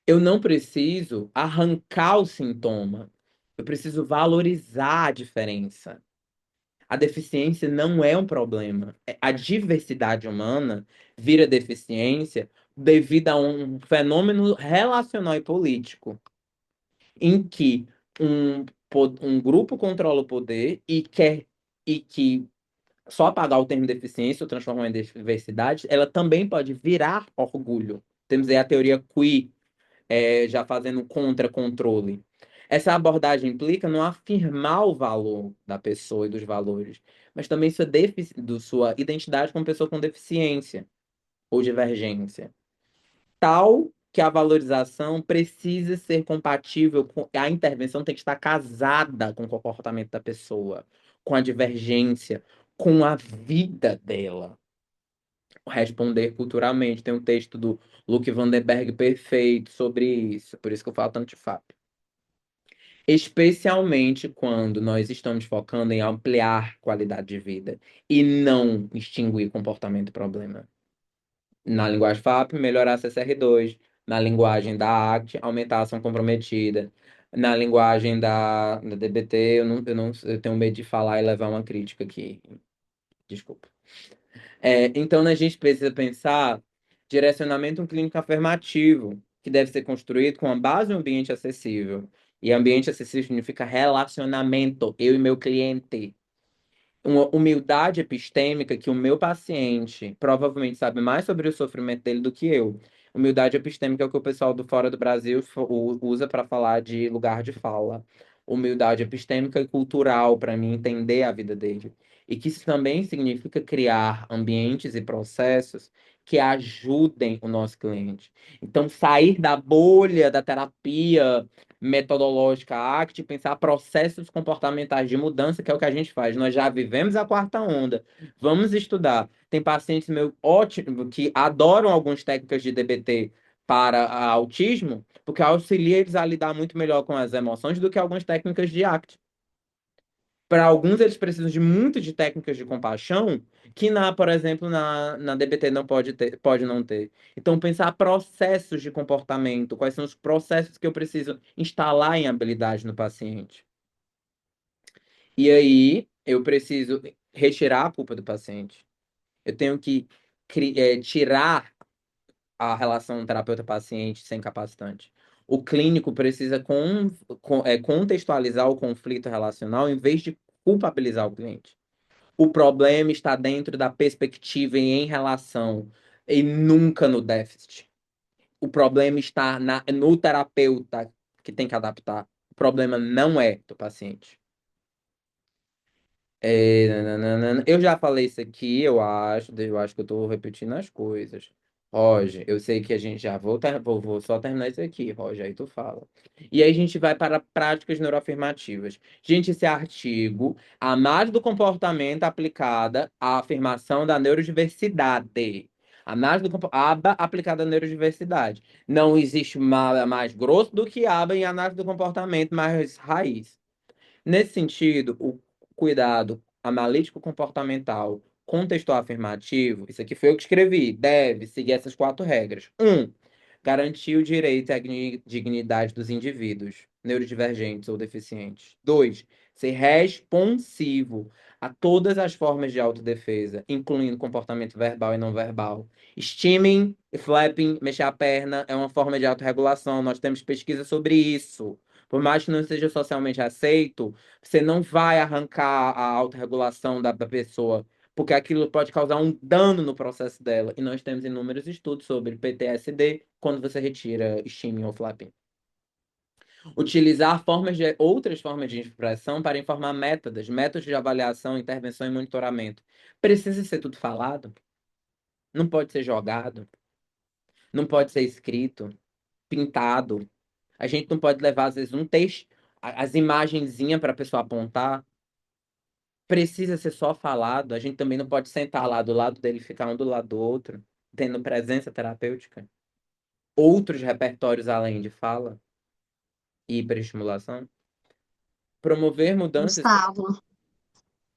Eu não preciso arrancar o sintoma, eu preciso valorizar a diferença. A deficiência não é um problema. A diversidade humana vira deficiência devido a um fenômeno relacional e político, em que um grupo controla o poder e quer e que só apagar o termo deficiência ou transformar em diversidade, ela também pode virar orgulho. Temos aí a teoria queer, já fazendo contra-controle. Essa abordagem implica não afirmar o valor da pessoa e dos valores, mas também sua identidade como pessoa com deficiência ou divergência. Tal que a valorização precisa ser compatível com a intervenção tem que estar casada com o comportamento da pessoa, com a divergência, com a vida dela. Responder culturalmente. Tem um texto do Luc Vandenberg perfeito sobre isso, por isso que eu falo tanto de FAP. Especialmente quando nós estamos focando em ampliar qualidade de vida e não extinguir comportamento e problema. Na linguagem FAP, melhorar a CCR2. Na linguagem da ACT, aumentar a ação comprometida. Na linguagem da DBT, eu tenho medo de falar e levar uma crítica aqui. Desculpa. Então, a gente precisa pensar direcionamento clínico afirmativo, que deve ser construído com a base em um ambiente acessível. E ambiente acessível significa relacionamento, eu e meu cliente. Uma humildade epistêmica que o meu paciente provavelmente sabe mais sobre o sofrimento dele do que eu. Humildade epistêmica é o que o pessoal do fora do Brasil usa para falar de lugar de fala. Humildade epistêmica e cultural para mim entender a vida dele. E que isso também significa criar ambientes e processos que ajudem o nosso cliente. Então, sair da bolha da terapia metodológica ACT, pensar processos comportamentais de mudança, que é o que a gente faz. Nós já vivemos a quarta onda, vamos estudar. Tem pacientes meu ótimo que adoram algumas técnicas de DBT para autismo, porque auxilia eles a lidar muito melhor com as emoções do que algumas técnicas de ACT. Para alguns, eles precisam de muito de técnicas de compaixão, que por exemplo, na DBT não pode ter, pode não ter. Então, pensar processos de comportamento, quais são os processos que eu preciso instalar em habilidade no paciente. E aí, eu preciso retirar a culpa do paciente. Eu tenho que tirar a relação terapeuta-paciente sem capacitante. O clínico precisa contextualizar o conflito relacional em vez de culpabilizar o cliente. O problema está dentro da perspectiva e em relação, e nunca no déficit. O problema está no terapeuta que tem que adaptar. O problema não é do paciente. Nananana. Eu já falei isso aqui, eu acho que eu tô repetindo as coisas. Roger, eu sei que a gente já vou só terminar isso aqui, Roger, aí tu fala. E aí a gente vai para práticas neuroafirmativas. Gente, esse artigo, a análise do comportamento aplicada à afirmação da neurodiversidade. Análise aba aplicada à neurodiversidade. Não existe mais grosso do que aba em análise do comportamento mais raiz. Nesse sentido, o cuidado analítico comportamental, contextual afirmativo, isso aqui foi eu que escrevi, deve seguir essas quatro regras. Garantir o direito à dignidade dos indivíduos, neurodivergentes ou deficientes. 2, ser responsivo a todas as formas de autodefesa, incluindo comportamento verbal e não verbal. Steaming e flapping, mexer a perna, é uma forma de autorregulação. Nós temos pesquisa sobre isso. Por mais que não seja socialmente aceito, você não vai arrancar a autorregulação da pessoa, porque aquilo pode causar um dano no processo dela. E nós temos inúmeros estudos sobre PTSD quando você retira steaming ou flapping. Utilizar outras formas de expressão para informar métodos de avaliação, intervenção e monitoramento. Precisa ser tudo falado? Não pode ser jogado? Não pode ser escrito, pintado? A gente não pode levar, às vezes, um texto, as imagenzinhas para a pessoa apontar? Precisa ser só falado? A gente também não pode sentar lá do lado dele e ficar um do lado do outro, tendo presença terapêutica? Outros repertórios além de fala e hiperestimulação? Promover mudanças. Gustavo, Vai.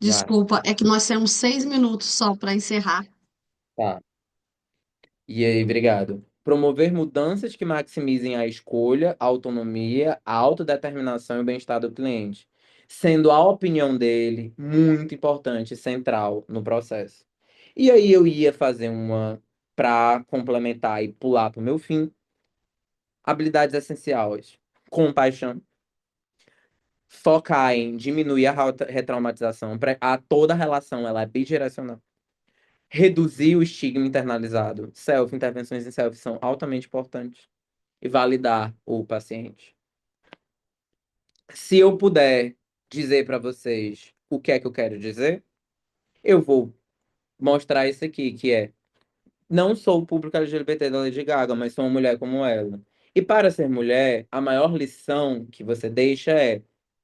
desculpa, é que nós temos 6 minutos só para encerrar. Tá. E aí, obrigado. Promover mudanças que maximizem a escolha, a autonomia, a autodeterminação e o bem-estar do cliente, sendo a opinião dele muito importante e central no processo. E aí eu ia fazer uma para complementar e pular para o meu fim, habilidades essenciais. Compaixão, focar em diminuir a retraumatização, a toda relação ela é bidirecional. Reduzir o estigma internalizado. Intervenções em self são altamente importantes. E validar o paciente. Se eu puder dizer para vocês o que é que eu quero dizer, eu vou mostrar isso aqui, que é: não sou o público LGBT da Lady Gaga, mas sou uma mulher como ela. E para ser mulher, a maior lição que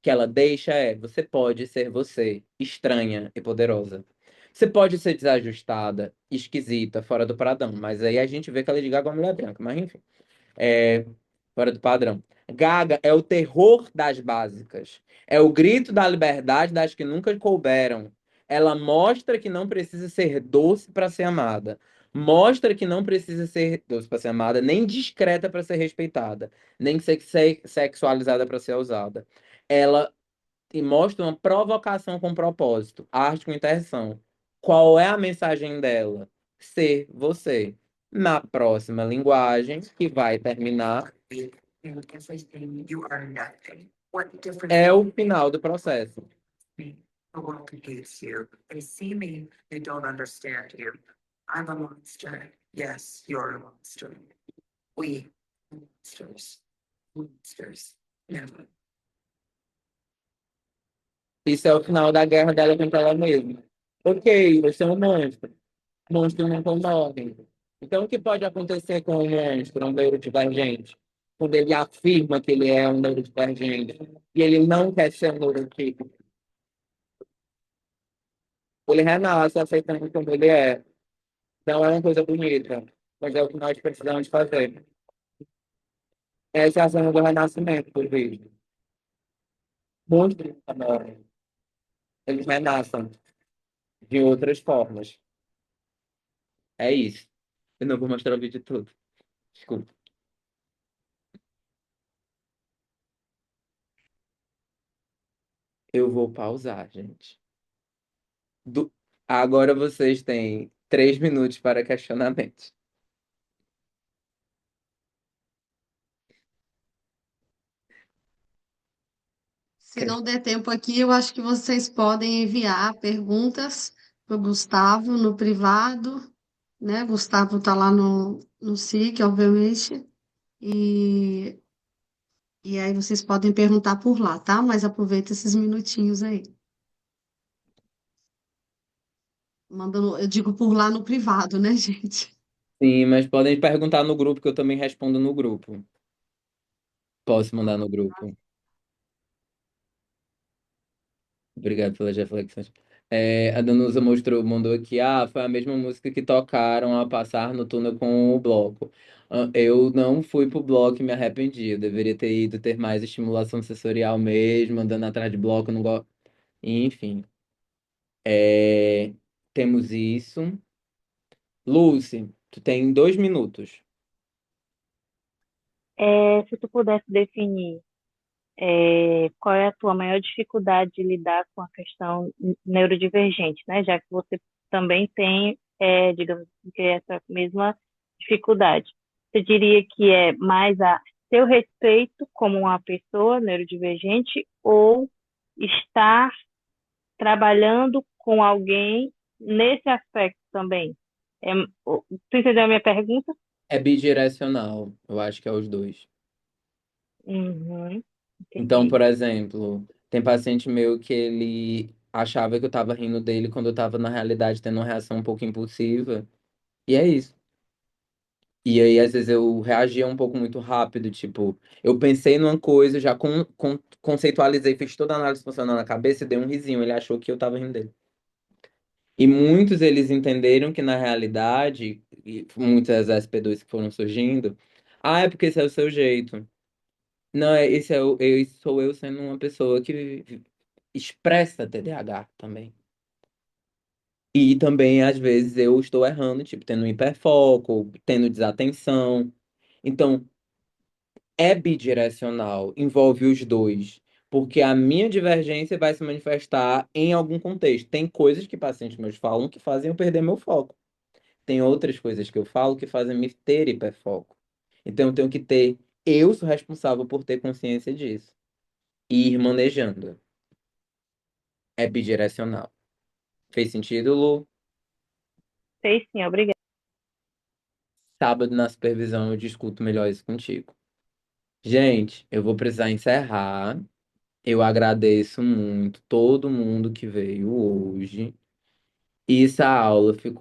ela deixa é: você pode ser você, estranha e poderosa. Você pode ser desajustada, esquisita, fora do padrão, mas aí a gente vê que a Lady Gaga é uma mulher branca, mas enfim. É, fora do padrão. Gaga é o terror das básicas. É o grito da liberdade das que nunca couberam. Ela mostra que não precisa ser doce para ser amada. Mostra que não precisa ser doce para ser amada, nem discreta para ser respeitada, nem sexualizada para ser usada. Ela te mostra uma provocação com propósito, arte com intenção. Qual é a mensagem dela? Ser você. Na próxima linguagem, que vai terminar, You are nothing. What difference é o final do processo. the world hates you? They see me, they don't understand you. I'm a monster. Yes, you're a monster. We are monsters. Monsters. Never. Isso é o final da guerra dela contra ela mesma. Ok, você é um monstro. Monstros não morrem. Então, o que pode acontecer com um monstro, um neurodivergente? Quando ele afirma que ele é um neurodivergente e ele não quer ser um neurotípico. Ele renasce aceitando como ele é. Não é uma coisa bonita, mas é o que nós precisamos fazer. Essa é a cena do renascimento, por vídeo. Monstros não morrem. Eles renascem de outras formas. É isso. Eu não vou mostrar o vídeo todo. Desculpa. Eu vou pausar, gente. Do... Agora vocês têm 3 minutos para questionamentos. Se não der tempo aqui, eu acho que vocês podem enviar perguntas para o Gustavo no privado, né? Gustavo está lá no SIC, obviamente, e, e aí vocês podem perguntar por lá, tá? Mas aproveita esses minutinhos aí. Mandando, eu digo por lá no privado, né, gente? Sim, mas podem perguntar no grupo, que eu também respondo no grupo. Posso mandar no grupo. Obrigado pelas reflexões. A Danusa mandou aqui, foi a mesma música que tocaram ao passar no túnel com o bloco. Eu não fui pro bloco e me arrependi. Eu deveria ter ido ter mais estimulação sensorial mesmo, andando atrás de bloco, não gosto. Enfim, é, temos isso. Lucy, tu tem 2 minutos. Se tu pudesse definir qual é a tua maior dificuldade de lidar com a questão neurodivergente, né? Já que você também tem, digamos assim, que essa mesma dificuldade. Você diria que é mais a seu respeito como uma pessoa neurodivergente ou estar trabalhando com alguém nesse aspecto também? Tu entendeu a minha pergunta? É bidirecional, eu acho que é os dois. Uhum. Então, Entendi. por exemplo, tem paciente meu que ele achava que eu tava rindo dele quando eu tava, na realidade, tendo uma reação um pouco impulsiva. E é isso. E aí, às vezes, eu reagia um pouco muito rápido, tipo, eu pensei numa coisa, já conceitualizei, fiz toda a análise funcionando na cabeça e dei um risinho. Ele achou que eu tava rindo dele. E muitos eles entenderam que, na realidade, e muitas SP2 que foram surgindo, é porque esse é o seu jeito. Não, esse sou eu sendo uma pessoa que expressa TDAH também. E também, às vezes, eu estou errando, tipo, tendo hiperfoco, tendo desatenção. Então, é bidirecional, envolve os dois. Porque a minha divergência vai se manifestar em algum contexto. Tem coisas que pacientes meus falam que fazem eu perder meu foco. Tem outras coisas que eu falo que fazem me ter hiperfoco. Então, eu tenho que ter. Eu sou responsável por ter consciência disso. E ir manejando. É bidirecional. Fez sentido, Lu? Sei sim, obrigada. Sábado na supervisão eu discuto melhor isso contigo. Gente, eu vou precisar encerrar. Eu agradeço muito todo mundo que veio hoje. E essa aula ficou